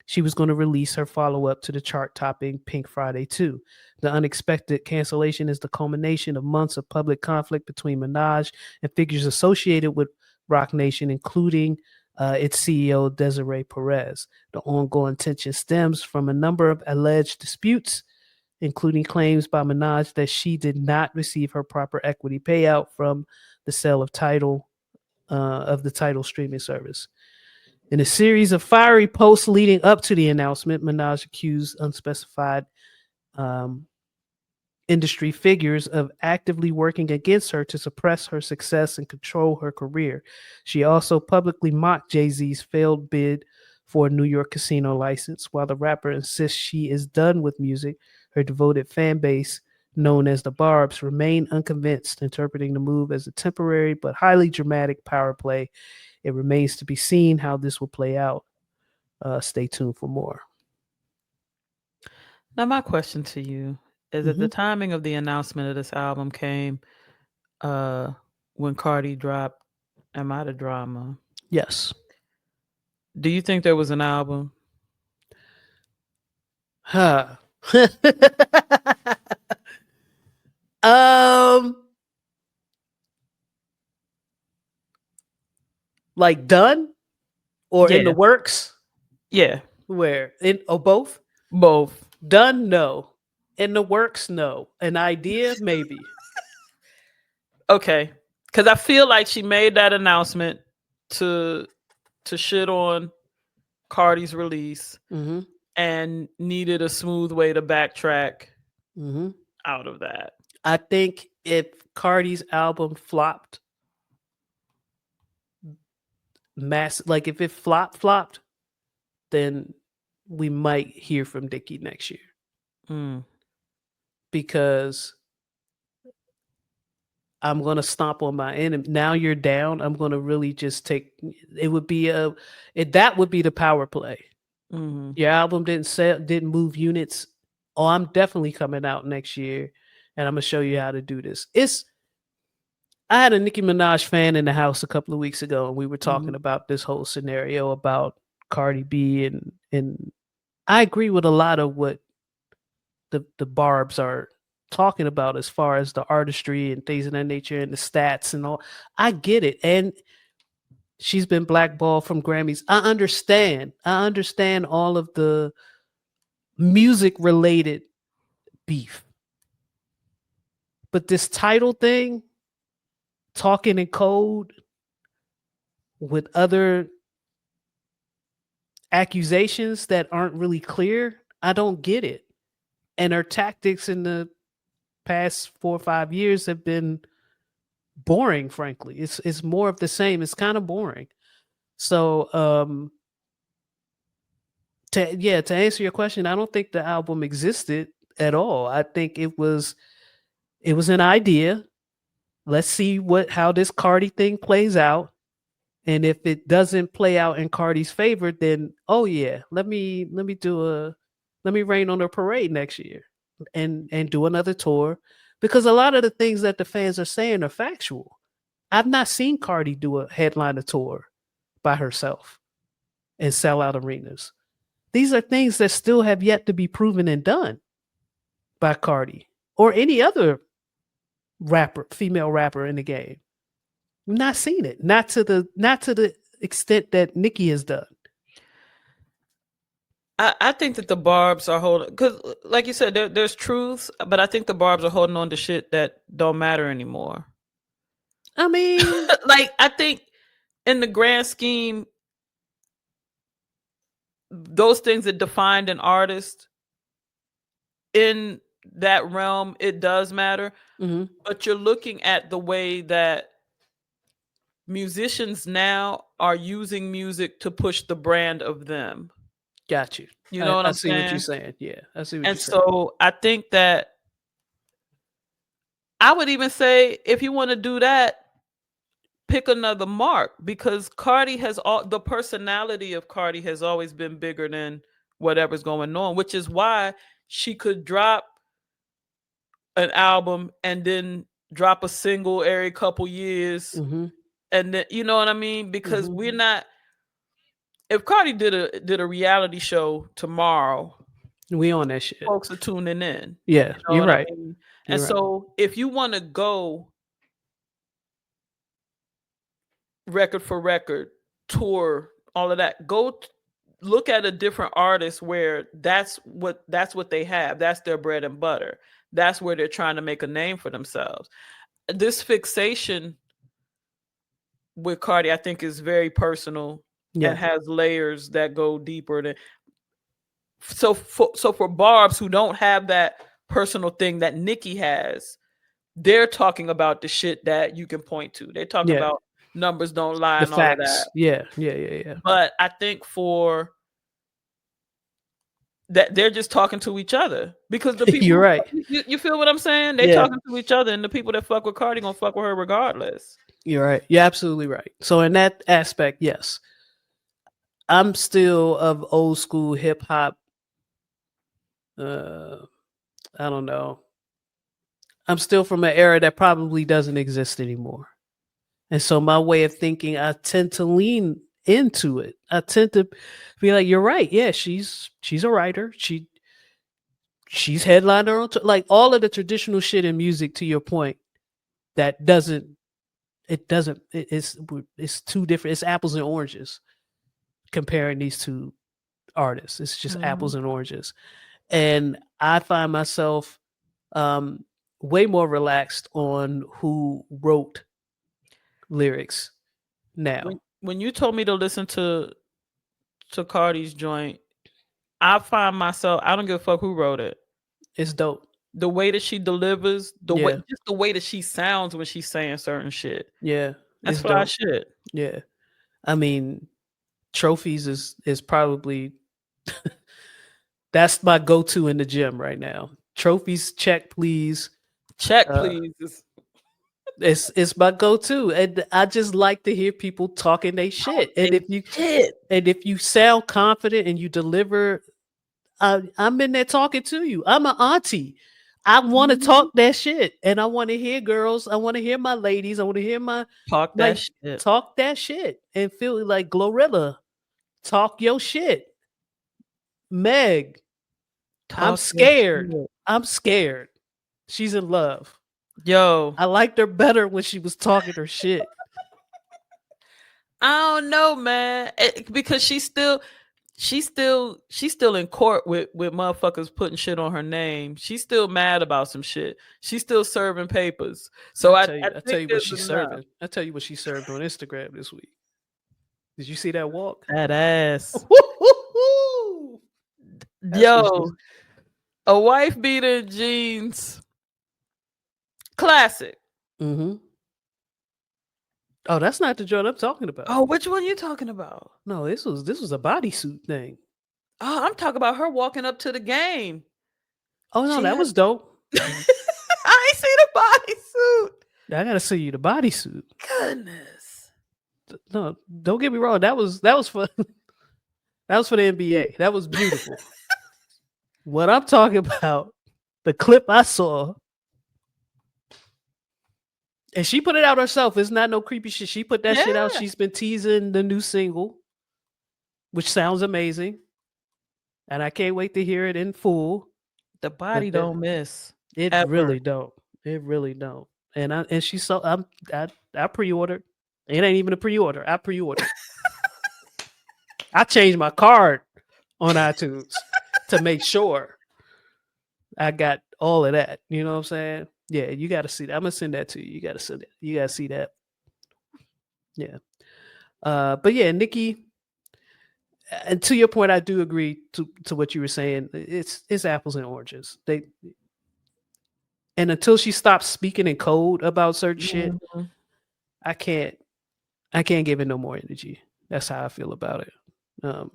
she was going to release her follow up to the chart topping Pink Friday 2. The unexpected cancellation is the culmination of months of public conflict between Minaj and figures associated with Rock Nation, including its CEO, Desiree Perez. The ongoing tension stems from a number of alleged disputes, including claims by Minaj that she did not receive her proper equity payout from the sale of the title streaming service. In a series of fiery posts leading up to the announcement, Minaj accused unspecified um, industry figures of actively working against her to suppress her success and control her career. She also publicly mocked Jay-Z's failed bid for a New York casino license. While the rapper insists she is done with music, her devoted fan base, known as the Barbs, remain unconvinced, interpreting the move as a temporary but highly dramatic power play. It remains to be seen how this will play out. Stay tuned for more. Now, my question to you is: at Hmm. the timing of the announcement of this album came, uh, when Cardi dropped "Am I the Drama?" Yes. Do you think there was an album? Huh. um, like done or in the Yeah, works? yeah, Where in or both? both. Done, no. In the works, no. An idea, maybe. Okay, because I feel like she made that announcement to shit on Cardi's release Mm-hmm. and needed a smooth way to backtrack Mm-hmm. out of that. I think if Cardi's album flopped, like if it flopped, then we might hear from Dickie next year Mm, because I'm gonna stomp on my enemy. Now you're down. I'm gonna really just take. It would be that would be the power play. mhm. Your album didn't move units. Oh, I'm definitely coming out next year, and I'm gonna show you how to do this. It's I had a Nicki Minaj fan in the house a couple of weeks ago, and we were talking Mhm. about this whole scenario about Cardi B, and I agree with a lot of what the Barbs are talking about as far as the artistry and things of that nature and the stats and all. I get it, and she's been blackballed from Grammys. I understand. I understand all of the music related beef. But this title thing, talking in code with other accusations that aren't really clear, I don't get it. And her tactics in the past 4 or 5 years have been boring, frankly. It's more of the same. It's kind of boring. So to answer your question, I don't think the album existed at all. I think it was an idea. Let's see how this Cardi thing plays out. And if it doesn't play out in Cardi's favor, then oh yeah, let me rain on her parade next year and do another tour. Because a lot of the things that the fans are saying are factual. I've not seen Cardi do a headliner tour by herself. and sell out arenas. These are things that still have yet to be proven and done by Cardi or any other rapper, female rapper in the game. We've not seen it. Not to the extent that Nicki has done. I think that the Barbs are holding, because, like you said, there's truths, but I think the Barbs are holding on to shit that don't matter anymore. I mean, Like, I think in the grand scheme, those things that defined an artist in that realm, it does matter. mhm, But you're looking at the way that musicians now are using music to push the brand of them. got you. You know I, what I I'm see what you're saying? saying. Yeah, I see what And you're saying. so I think that I would even say, if you want to do that, pick another mark, because Cardi has all the personality of Cardi has always been bigger than whatever's going on, which is why she could drop an album and then drop a single every couple years, Mhm, and then, you know what I mean, because mhm. we're not, if Cardi did a reality show tomorrow, We on that shit. folks are tuning in. Yeah, You know you're what I right. mean? And You're right. so if you want to go record for record, tour, all of that, look at a different artist where that's what they have. That's their bread and butter. That's where they're trying to make a name for themselves. This fixation with Cardi, I think, is very personal and Yeah, has layers that go deeper than, so for Barb's, who don't have that personal thing that Nicki has, they're talking about the shit that you can point to. They're talking yeah. about numbers don't lie The and all of that. facts. Yeah, yeah, yeah, yeah. But I think for that, they're just talking to each other, because the people You're who right. you feel what I'm saying? They Yeah, talking to each other, and the people that fuck with Cardi gonna fuck with her regardless. you're right. You're absolutely right. So in that aspect, yes, I'm still of old school hip hop. Uh, I don't know. I'm still from an era that probably doesn't exist anymore. And so my way of thinking, I tend to lean into it. I tend to be like, you're right. Yeah, she's a writer. She's headlined her own like all of the traditional shit in music. To your point, that doesn't. It's two different. It's apples and oranges comparing these two artists. It's just apples Mhm. and oranges. And I find myself um, way more relaxed on who wrote lyrics When now. when you told me to listen to Cardi's joint, I find myself, I don't give a fuck who wrote it. It's dope. The way that she delivers, Yeah, just the way that she sounds when she's saying certain shit. yeah, That's it's fly dope. shit. Yeah, I mean, trophies is probably that's my go to in the gym right now. Trophies, check please. Check, Uh, please. it's my go to, and I just like to hear people talking they Talk shit. And they shit. if you sound confident and you deliver, I'm in there talking to you. I'm an auntie. I want to Mhm. talk that shit, and I want to hear girls. I want to hear my ladies. I want to hear my Talk that like shit. talk that shit and feel like Glorilla. Talk your shit, Meg. I'm Talk your scared. shit. I'm scared. She's in love. Yo, I liked her better when she was talking her shit. I don't know, man. Because she's still in court with motherfuckers putting shit on her name. She's still mad about some shit. She's still serving papers. So I I tell think you what there's she's enough. serving. I tell you what she served on Instagram this week. Did you see that walk? That ass. Woo-hoo-hoo! That's what she's. Yo, a wife beater in jeans. Classic. Mm-hmm. Oh, that's not the joint I'm talking about. Oh, which one you talking about? No, this was a bodysuit thing. Oh, I'm talking about her walking up to the game. Oh no, She that had was dope. I ain't seen a bodysuit. I gotta see you the bodysuit. Goodness. No, don't get me wrong. That was for that was for the NBA. That was beautiful. What I'm talking about, the clip I saw, and she put it out herself. It's not no creepy shit. She put that shit out. Yeah. She's been teasing the new single. which sounds amazing, and I can't wait to hear it in full. The But body don't miss it ever. really don't. It really don't. And she so I pre-ordered. It ain't even a pre-order. I pre-ordered. I changed my card on iTunes to make sure I got all of that. You know what I'm saying? Yeah, you got to see that. I'm gonna send that to you. You got to send it. You got to see that. Yeah. But yeah, Nikki. And to your point, I do agree to what you were saying. It's apples and oranges. And until she stops speaking in code about certain shit, Mhm. I can't I can't give it no more energy. That's how I feel about it. Um,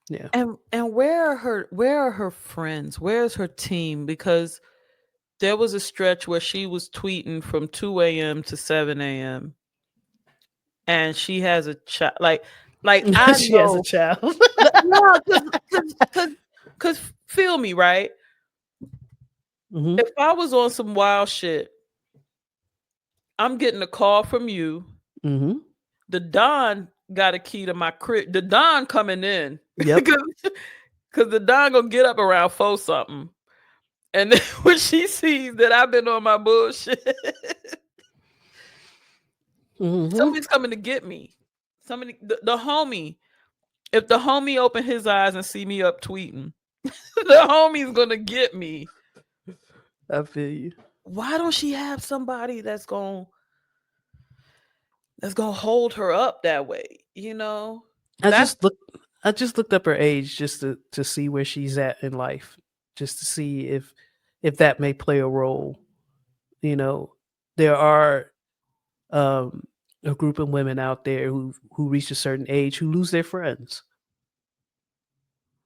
yeah. And where are her friends? Where's her team? Because there was a stretch where she was tweeting from 2 a.m. to 7 a.m. and she has a child. Like I She has a know, child. no, because feel me right. Hmm. If I was on some wild shit, I'm getting a call from you. Hmm. The Don got a key to my crib. The Don coming in Yep. because the Don gonna get up around 4 something. And then when she sees that I've been on my bullshit, Hmm. somebody's coming to get me. Somebody, the homie. If the homie open his eyes and see me up tweeting, the homie's gonna get me. I feel you. Why don't she have somebody that's gonna hold her up that way? I That's just look. I just looked up her age just to see where she's at in life, just to see if that may play a role. You know, there are um, a group of women out there who reach a certain age who lose their friends.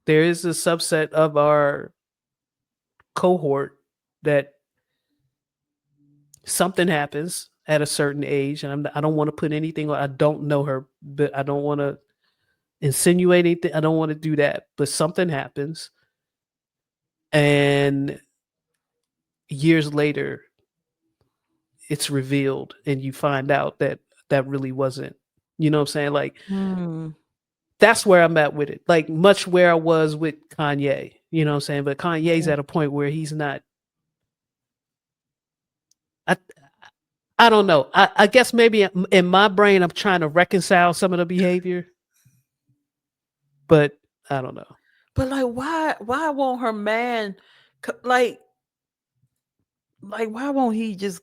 There is a subset of our cohort that something happens at a certain age, and I don't want to put anything. I don't know her, but I don't want to insinuate anything. I don't want to do that. But something happens, and years later, it's revealed, and you find out that that really wasn't. You know what I'm saying? Like mm, that's where I'm at with it. Like much where I was with Kanye. You know what I'm saying? But Kanye's yeah. at a point where he's not. I I don't know. I guess maybe in my brain I'm trying to reconcile some of the behavior, but I don't know. But like, why won't her man, like, why won't he just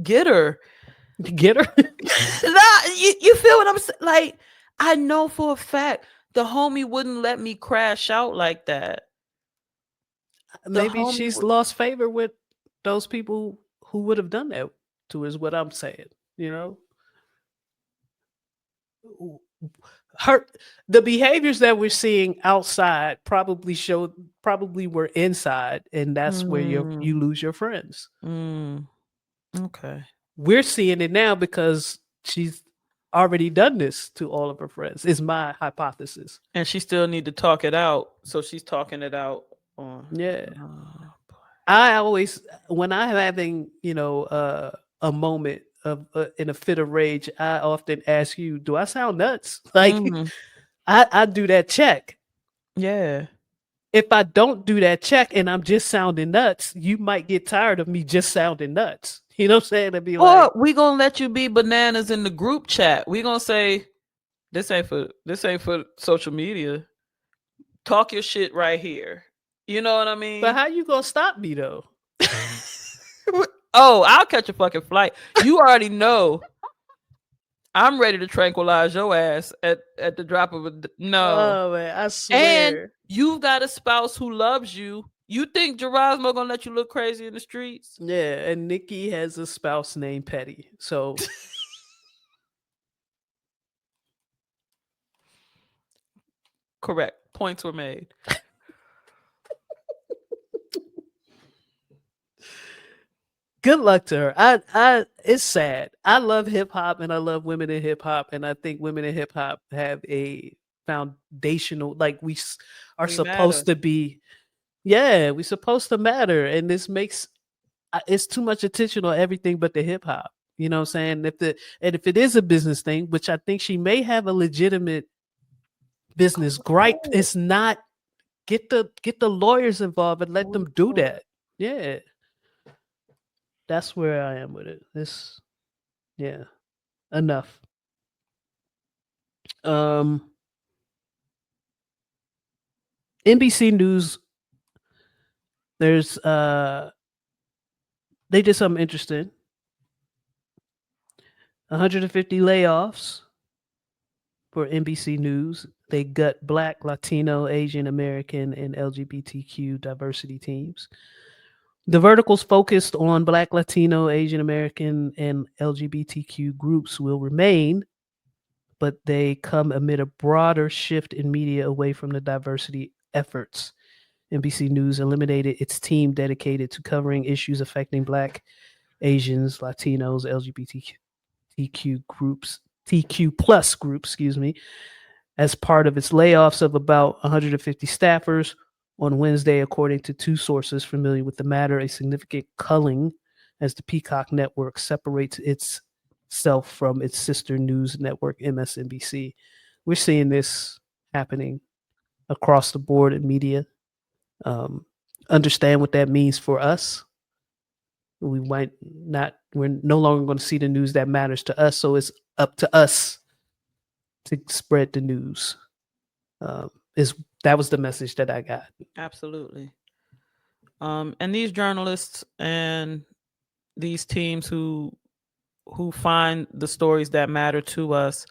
get her? Get her? Nah, you feel what I'm saying? Like, I know for a fact the homie wouldn't let me crash out like that. The Maybe homie she's would. lost favor with those people who would have done that to is what I'm saying. You know, her the behaviors that we're seeing outside probably were inside, and that's where Mm, you lose your friends. mm, okay. We're seeing it now because she's already done this to all of her friends. Is my hypothesis. And she still need to talk it out, so she's talking it out on. Yeah. Oh, I always when I'm having, a moment of in a fit of rage, I often ask you, "Do I sound nuts?" Like mhm. I do that check. Yeah. If I don't do that check and I'm just sounding nuts, you might get tired of me just sounding nuts. You know what I'm saying? To be like, Or we gonna let you be bananas in the group chat. We gonna say this ain't for social media. Talk your shit right here. You know what I but mean? how you gonna stop me though? Oh, I'll catch a fucking flight. You already know I'm ready to tranquilize your ass at the drop of no. Oh man, I And swear. you've got a spouse who loves you. You think Gerasmo gonna let you look crazy in the streets? Yeah, and Nikki has a spouse named Petty. So Correct. Points were made. good luck to her. I it's sad. I love hip hop and I love women in hip hop, and I think women in hip hop have a foundational like are We matter. supposed to be. Yeah, we supposed to matter, and this makes it's too much attention on everything but the hip hop. You know what I'm saying? If it is a business thing, which I think she may have a legitimate business gripe. It's not get the lawyers involved and let them do that. Yeah, that's where I am with it. This, yeah, enough. Um, NBC News. There's they did something interesting. 150 layoffs for NBC News. They gut Black, Latino, Asian American, and LGBTQ diversity teams. The verticals focused on Black, Latino, Asian American, and LGBTQ groups will remain, but they come amid a broader shift in media away from the diversity efforts. NBC News eliminated its team dedicated to covering issues affecting Black, Asians, Latinos, LGBTQ groups, TQ plus groups, excuse me, as part of its layoffs of about 150 staffers on Wednesday, according to two sources familiar with the matter. A significant culling as the Peacock network separates itself from its sister news network, MSNBC. We're seeing this happening across the board in media. Um, Understand what that means for us. We might not, we're no longer going to see the news that matters to us. So it's up to us to spread the news. Is that was the message that I got. Absolutely. And these journalists and these teams who find the stories that matter to us,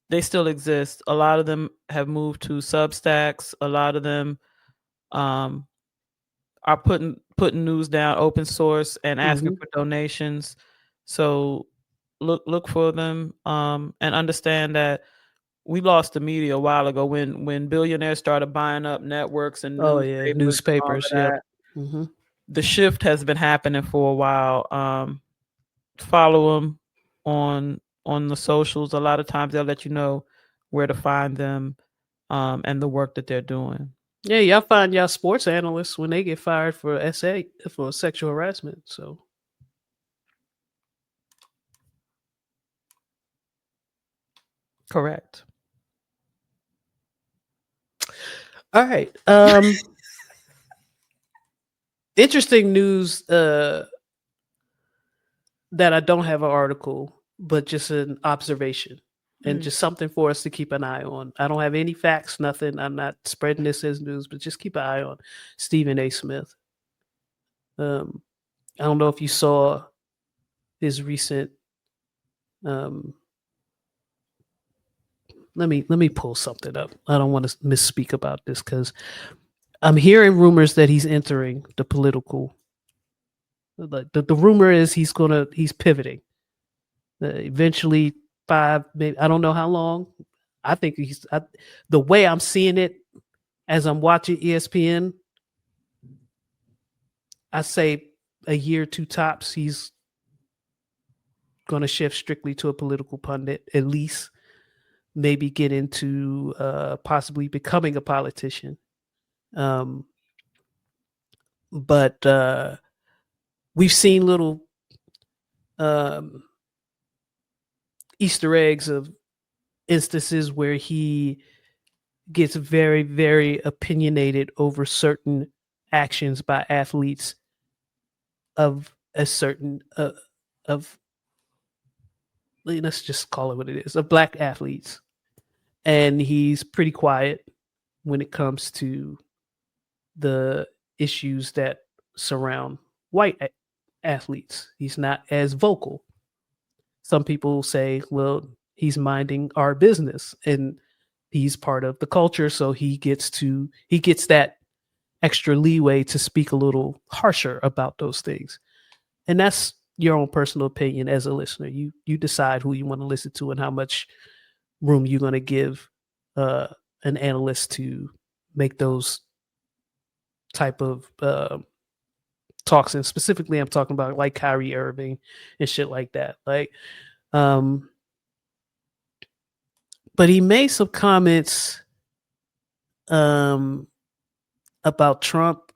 they still exist. A lot of them have moved to Substacks. A lot of them um, are putting news down open source and asking Mm-hmm. for donations. So look for them and understand that we lost the media a while ago when billionaires started buying up networks and Oh yeah, newspapers and all of newspapers. Yep. that. Mm-hmm. The shift has been happening for a while. Follow them on the socials. A lot of times they'll let you know where to find them and the work that they're doing. Yeah, y'all find y'all sports analysts when they get fired for for sexual harassment. So Correct. all right. Interesting news that I don't have an article, but just an observation and Mm. just something for us to keep an eye on. I don't have any facts, nothing. I'm not spreading this as news, but just keep an eye on Stephen A. Smith. Um, I don't know if you saw his recent. Um, let me pull something up. I don't want to misspeak about this because I'm hearing rumors that he's entering the political. Like the rumor is he's pivoting. Eventually, 5 maybe I don't know how long. I think the way I'm seeing it as I'm watching ESPN, I say a year, two tops. He's going to shift strictly to a political pundit, at least maybe get into possibly becoming a politician. Um, but we've seen little um, Easter eggs of instances where he gets very, very opinionated over certain actions by athletes of a certain of let's just call it what it is of black athletes, and he's pretty quiet when it comes to the issues that surround white athletes. He's not as vocal. Some people say, well, he's minding our business and he's part of the culture, so he gets that extra leeway to speak a little harsher about those things. And that's your own personal opinion as a listener. You decide who you want to listen to and how much room you're going to give uh, an analyst to make those type of talks. And specifically, I'm talking about like Kyrie Irving and shit like that. Like, um, but he made some comments um, about Trump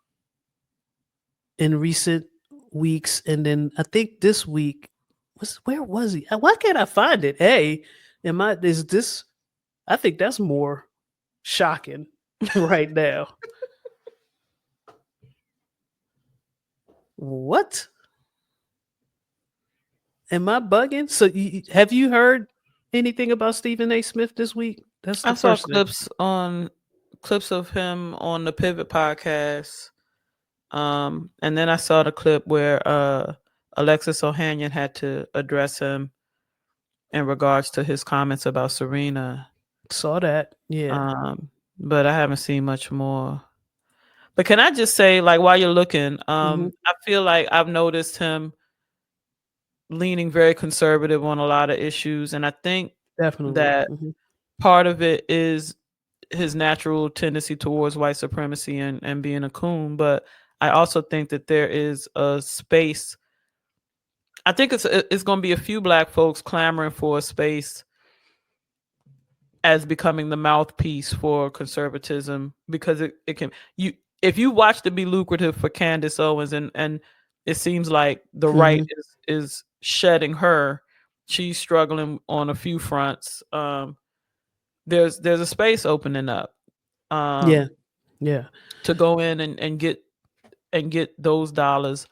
in recent weeks, and then I think this week where was he? Why can't I find it? Hey, am I is this? I think that's more. shocking right now. What? Am I bugging? So, have you heard anything about Stephen A. Smith this week? That's I the saw first thing. clips of him on the Pivot podcast. And then I saw the clip where Alexis Ohanian had to address him in regards to his comments about Serena. Saw that. Yeah. Um, but I haven't seen much more. But can I just say, like, while you're looking, Hmm. I feel like I've noticed him leaning very conservative on a lot of issues, and I think Definitely. that part of it is his natural tendency towards white supremacy and being a coon. But I also think that there is a space. I think it's going to be a few black folks clamoring for a space as becoming the mouthpiece for conservatism, because it can, you, if you watch to be lucrative for Candace Owens, and it seems like the right Hmm. is shedding her. She's struggling on a few fronts. There's a space opening up Yeah. um Yeah. to go in and get those dollars,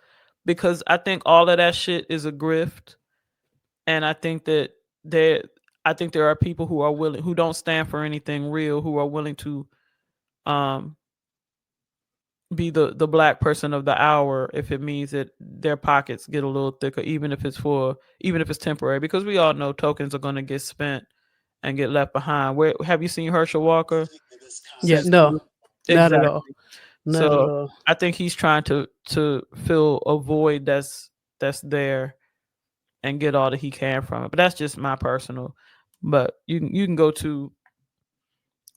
because I think all of that shit is a grift. And there I think there are people who are willing, who don't stand for anything real, who are willing to um be the black person of the hour if it means that their pockets get a little thicker, even if it's temporary, because we all know tokens are going to get spent and get left behind. Where have you seen Herschel Walker Yeah. since he No, was not at all. exactly? Not at So all. I think he's trying to fill a void that's there and get all that he can from it. But that's just my personal. But you can go to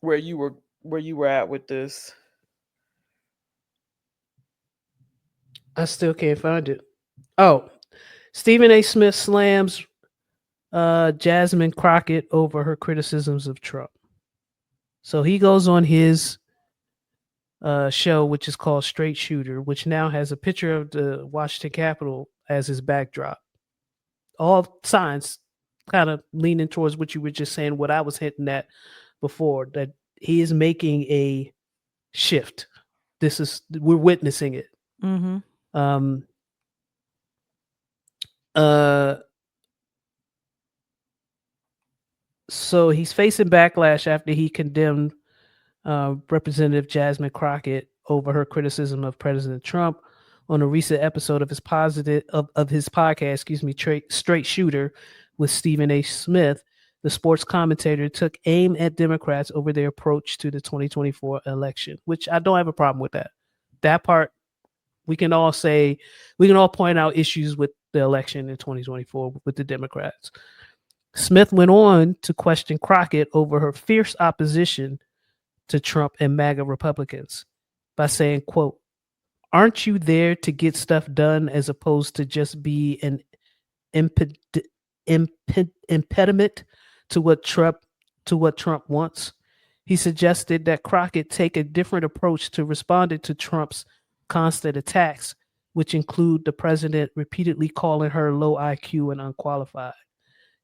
where you were at with this. I still can't find it. Oh, Stephen A. Smith slams Jasmine Crockett over her criticisms of Trump. So he goes on his show, which is called Straight Shooter, which now has a picture of the Washington Capitol as his backdrop. All signs kind of leaning towards what you were just saying, what I was hinting at before, that he is making a shift. We're witnessing it. Mm-hmm. Um, uh, so he's facing backlash after he condemned Representative Jasmine Crockett over her criticism of President Trump on a recent episode of his podcast, Straight Shooter with Stephen A. Smith. The sports commentator took aim at Democrats over their approach to the 2024 election, which I don't have a problem with that. That part we can all say, we can all point out issues with the election in 2024 with the Democrats. Smith went on to question Crockett over her fierce opposition to Trump and MAGA Republicans by saying, quote, aren't you there to get stuff done as opposed to just be an imped- impediment to what Trump wants? He suggested that Crockett take a different approach to responding to Trump's constant attacks, which include the president repeatedly calling her low IQ and unqualified.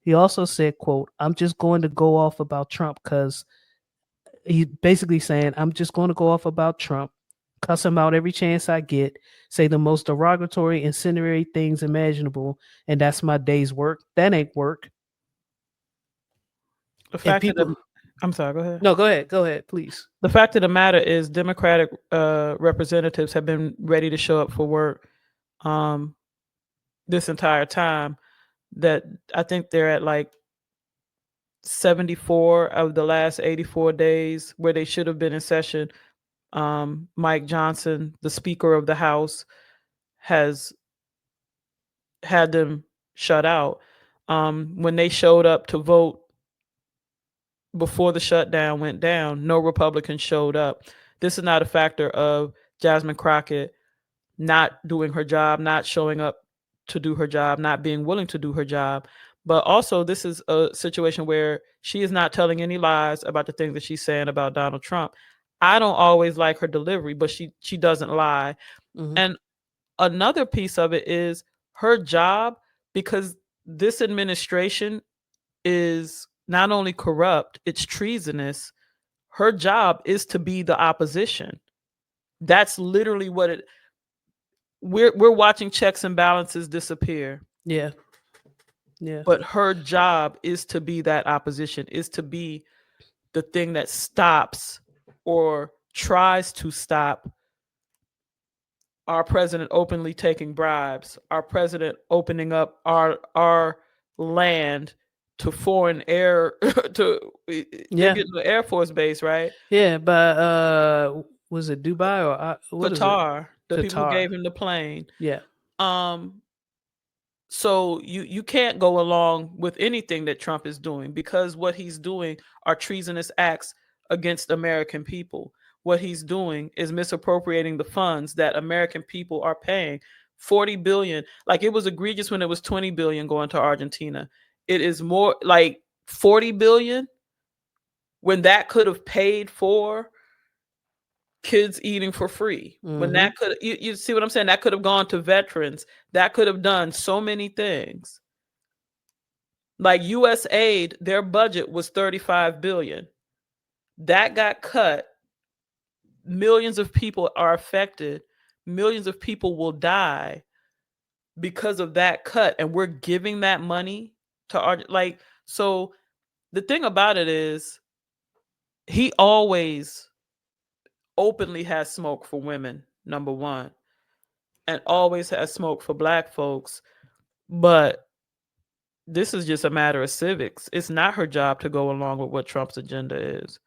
He also said, quote, I'm just going to go off about Trump because he's basically saying, I'm just going to go off about Trump, cuss him out every chance I get, say the most derogatory, incendiary things imaginable, and that's my day's work. That ain't work. The And fact of the people, I'm sorry, go ahead. no, go ahead, please. The fact of the matter is, Democratic representatives have been ready to show up for work um, this entire time. That I think they're at like 74 of the last 84 days where they should have been in session. Mike Johnson, the Speaker of the House, has had them shut out. When they showed up to vote before the shutdown went down, no Republicans showed up. This is not a factor of Jasmine Crockett not doing her job, not showing up to do her job, not being willing to do her job. But also, this is a situation where she is not telling any lies about the things that she's saying about Donald Trump. I don't always like her delivery, but she doesn't lie. Hmm. And another piece of it is her job, because this administration is not only corrupt, it's treasonous. Her job is to be the opposition. That's literally what it. We're watching checks and balances disappear, Yeah. Yeah. but her job is to be that opposition, is to be the thing that stops or tries to stop our president openly taking bribes, our president opening up our land to foreign air to they're Yeah. getting the Air Force base, right? Yeah. But was it Dubai or what is it? Qatar, the people who Qatar. gave him the plane. Yeah. Um, so you can't go along with anything that Trump is doing, because what he's doing are treasonous acts against American people. What he's doing is misappropriating the funds that American people are paying. 40 billion. Like, it was egregious when it was 20 billion going to Argentina. It is more like 40 billion when that could have paid for kids eating for free. When Mm-hmm. that could, you see what I'm saying? That could have gone to veterans. That could have done so many things. Like US aid, their budget was 35 billion. That got cut. Millions of people are affected. Millions of people will die because of that cut, and we're giving that money to our, like, so the thing about it is, he always openly has smoke for women, number 1, and always has smoke for black folks, but this is just a matter of civics. It's not her job to go along with what Trump's agenda is.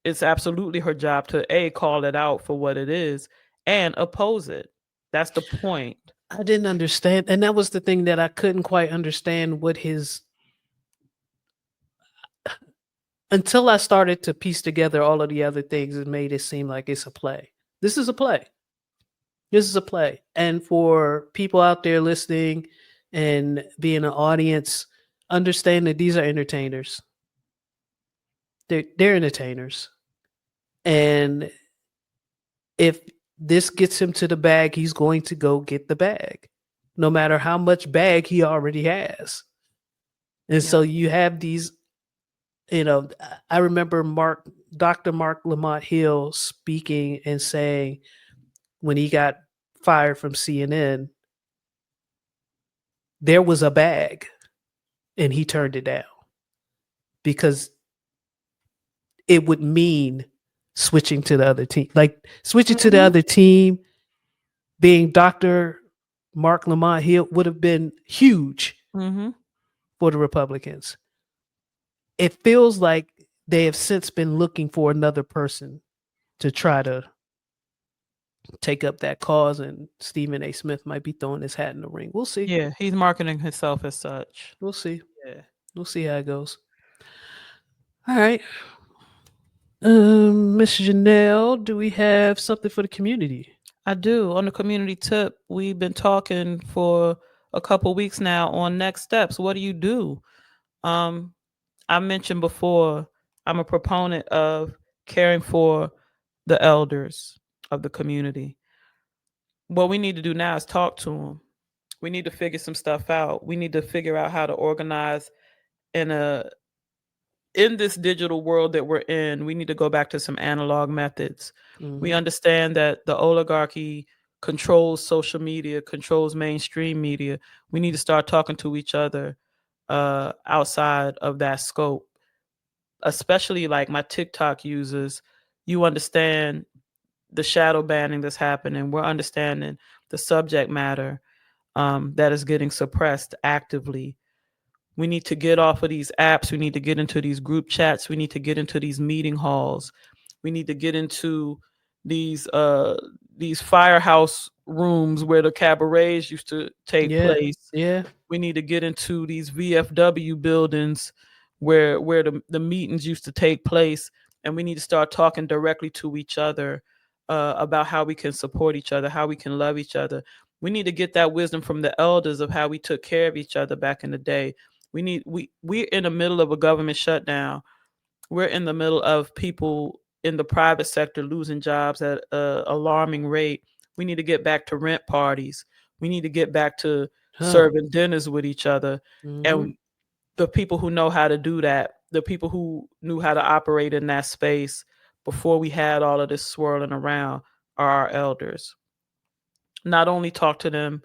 It's absolutely her job to call it out for what it is and oppose it. That's the point. I didn't understand, and that was the thing that I couldn't quite understand what his until I started to piece together all of the other things. It made it seem like it's a play. This is a play. This is a play. And for people out there listening and being an audience, understand that these are entertainers. They're entertainers. And if this gets him to the bag, he's going to go get the bag, no matter how much bag he already has. And Yeah. so you have these, I remember Dr. Mark Lamont Hill speaking and saying when he got fired from CNN, there was a bag and he turned it down because it would mean switching to the other team. Like switching to the Mhm. other team, being Dr. Mark Lamont Hill would have been huge Mhm. for the Republicans. It feels like they have since been looking for another person to try to take up that cause, and Stephen A. Smith might be throwing his hat in the ring. We'll see. Yeah, he's marketing himself as such. We'll see. Yeah. We'll see how it goes. All right. Miss Janelle, do we have something for the community? I do. On the community tip, we've been talking for a couple weeks now on next steps. What do you do? Um, I mentioned before, I'm a proponent of caring for the elders of the community. What we need to do now is talk to them. We need to figure some stuff out. We need to figure out how to organize in a in this digital world that we're in. We need to go back to some analog methods. We Mm-hmm. understand that the oligarchy controls social media, controls mainstream media. We need to start talking to each other outside of that scope, especially like my TikTok users. You understand the shadow banning that's happening. We're understanding the subject matter that is getting suppressed actively. We need to get off of these apps. We need to get into these group chats. We need to get into these meeting halls. We need to get into these uh these firehouse rooms where the cabarets used to take Yeah. place. Yeah. We need to get into these VFW buildings where the meetings used to take place, and we need to start talking directly to each other about how we can support each other, how we can love each other. We need to get that wisdom from the elders of how we took care of each other back in the day. We're in the middle of a government shutdown. We're in the middle of people in the private sector losing jobs at an alarming rate. We need to get back to rent parties. We need to get back to Huh. serving dinners with each other. Mm-hmm. And the people who know how to do that, the people who knew how to operate in that space, before we had all of this swirling around are our elders. Not only talk to them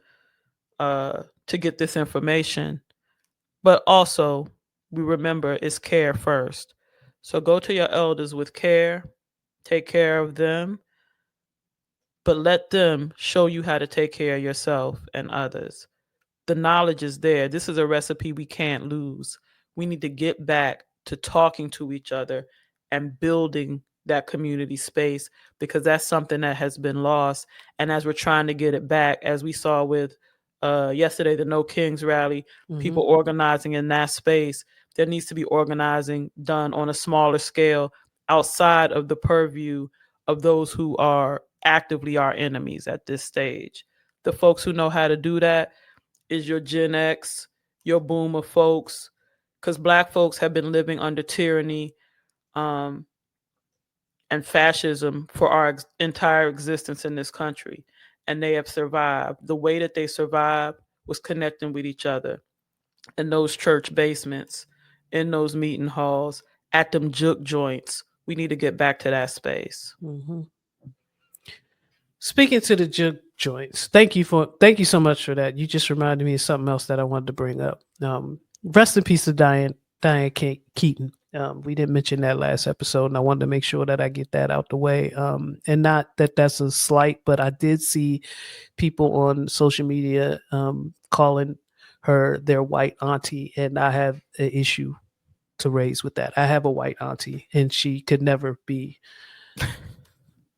to get this information, but also we remember it's care first. So go to your elders with care, take care of them, but let them show you how to take care of yourself and others. The knowledge is there. This is a recipe we can't lose. We need to get back to talking to each other and building that community space, because that's something that has been lost. And as we're trying to get it back, as we saw with yesterday, the No Kings rally, Mm-hmm. people organizing in that space, there needs to be organizing done on a smaller scale outside of the purview of those who are actively our enemies at this stage. The folks who know how to do that is your Gen X, your boomer folks, because Black folks have been living under tyranny um, and fascism for our entire existence in this country. And they have survived. The way that they survived was connecting with each other in those church basements, in those meeting halls, at them juke joints. We need to get back to that space. Mm-hmm. Speaking to the jug joints, thank you so much for that. You just reminded me of something else that I wanted to bring up. Rest in peace to Diane Keaton. We didn't mention that last episode, and I wanted to make sure that I get that out the way. And not that that's a slight, but I did see people on social media calling her their white auntie, and I have an issue to raise with that. I have a white auntie, and she could never be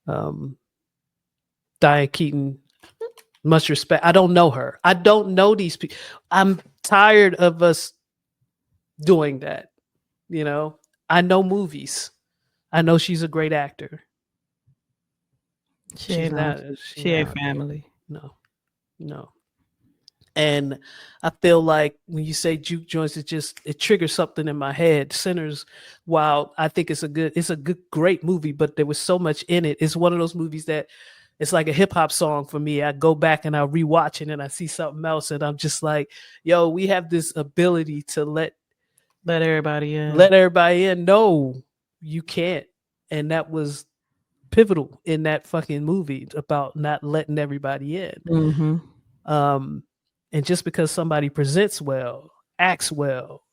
um, Diane Keaton. Much respect. I don't know her. I don't know these people. I'm tired of us doing that. You know, I know movies. I know she's a great actor. She She's ain't not. auntie. She's She ain't not. family. No, no. And I feel like when you say juke joints, it triggers something in my head. Sinners, while I think it's a good, great movie, but there was so much in it. It's one of those movies that it's like a hip hop song for me. I go back and I rewatch it and I see something else, and I'm just like, yo, we have this ability to Let everybody in. let everybody in. No, you can't. And that was pivotal in that fucking movie about not letting everybody in. Mm-hmm. Um, and just because somebody presents well, acts well,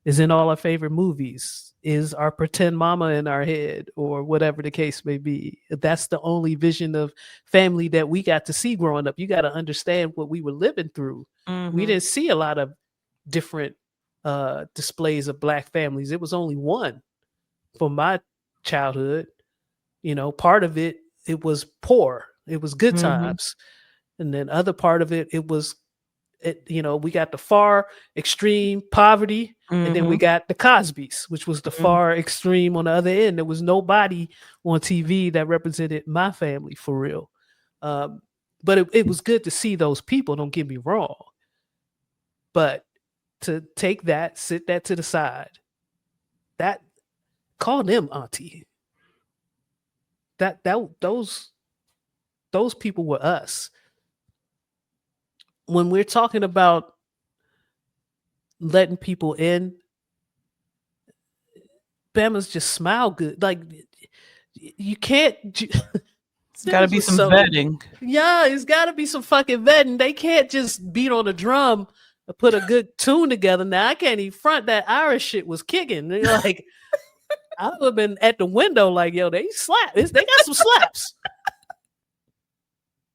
is in all our favorite movies, is our pretend mama in our head, or whatever the case may be. That's the only vision of family that we got to see growing up. You got to understand what we were living through. We Mm-hmm. didn't see a lot of different displays of black families. It was only one for my childhood. Part of it was poor. It was good Mm-hmm. times. And then other part of it was we got the far extreme poverty, and then we Mm-hmm. got the Cosbys, which was the Mm-hmm. far extreme on the other end. There was nobody on TV that represented my family for real. Um, but it was good to see those people, don't get me wrong. But to take that, sit that to the side, that call them auntie. Those people were us. When we're talking about letting people in, Bama's just smile good. Like you can't. Got to Sinners be was some so. vetting. Yeah, it's got to be some fucking vetting. They can't just beat on the drum and put a good tune together. Now I can't even front that Irish shit was kicking. They're like I would have been at the window, like yo, they slap. They got some slaps,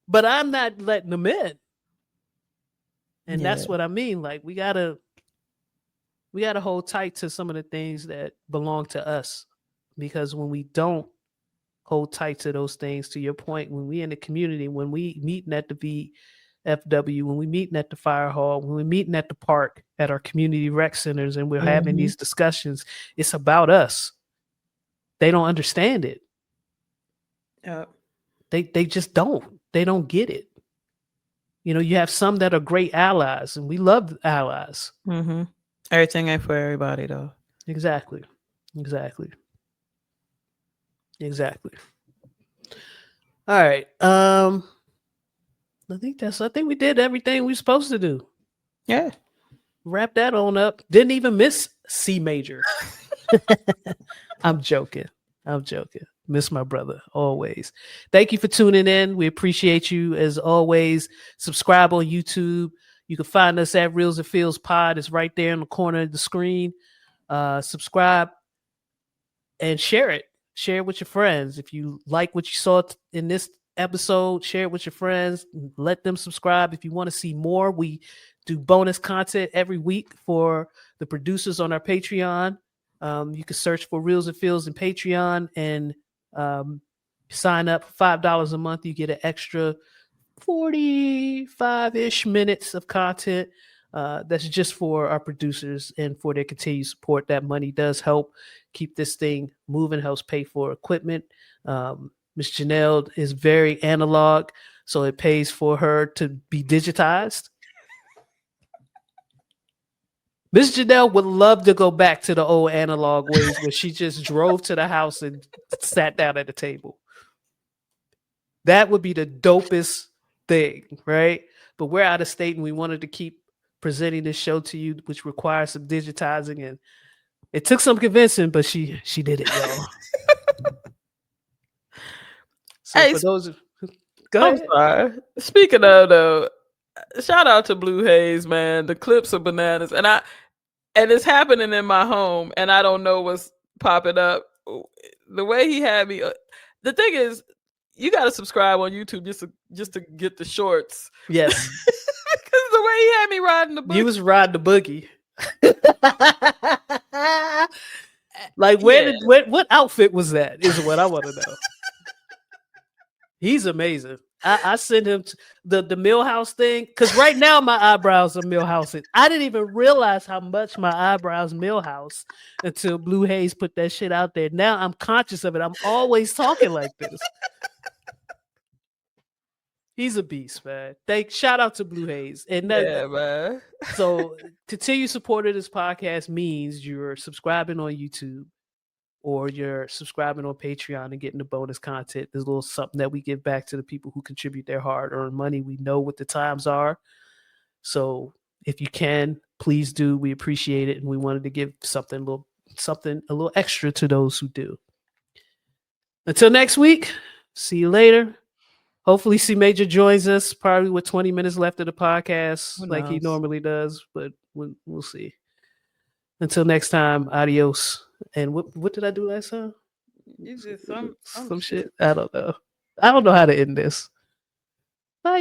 but I'm not letting them in. And Yeah. that's what I mean. Like we gotta hold tight to some of the things that belong to us, because when we don't hold tight to those things, to your point, when we in the community, when we meeting at the VFW, when we meeting at the fire hall, when we meeting at the park, at our community rec centers, and we're having Mm-hmm. these discussions, it's about us. They don't understand it. Yep. They just don't. They don't get it. You have some that are great allies, and we love allies. Mm-hmm. Everything ain't for everybody though. Exactly. Exactly. Exactly. All right. I think we did everything we are supposed to do. Yeah. Wrap that on up. Didn't even miss C major. I'm joking. I'm joking. Miss my brother always. Thank you for tuning in. We appreciate you as always. Subscribe on YouTube. You can find us at Reals and Feels Pod. It's right there in the corner of the screen. Subscribe and share it. Share it with your friends. If you like what you saw in this episode, share it with your friends. Let them subscribe. If you want to see more, we do bonus content every week for the producers on our Patreon. You can search for Reels and Feels in Patreon and um, sign up for $5 a month. You get an extra 45-ish minutes of content. That's just for our producers and for their continued support. That money does help keep this thing moving, helps pay for equipment. Miss Janelle is very analog, so it pays for her to be digitized. Miss Janelle would love to go back to the old analog ways where she just drove to the house and sat down at the table. That would be the dopest thing, right? But we're out of state and we wanted to keep presenting this show to you, which requires some digitizing, and it took some convincing, but she did it, y'all. So Hey, for those, go I'm ahead. sorry. Speaking of though, shout out to Blue Haze, man. The clips are bananas, and it's happening in my home, and I don't know what's popping up. The way he had me. The thing is, you got to subscribe on YouTube just to get the shorts. Yes, Because the way he had me riding the you boogie. was riding the boogie. Like, Yeah. what outfit was that? Is what I want to know. He's amazing. I send him the Millhouse thing because right now my eyebrows are Millhouse. I didn't even realize how much my eyebrows Millhouse until Blue Haze put that shit out there. Now I'm conscious of it. I'm always talking like this. He's a beast, man. Shout out to Blue Haze. And Yeah, man. so continue supporting this podcast means you're subscribing on YouTube or you're subscribing on Patreon and getting the bonus content. There's a little something that we give back to the people who contribute their hard-earned money. We know what the times are. So if you can, please do. We appreciate it. And we wanted to give something a little extra to those who do. Until next week, see you later. Hopefully C Major joins us probably with 20 minutes left of the podcast Who like he knows? normally does, but we'll see. Until next time, adios. And what did I do last time? You did some Some shit. shit. I don't know. I don't know how to end this. Bye.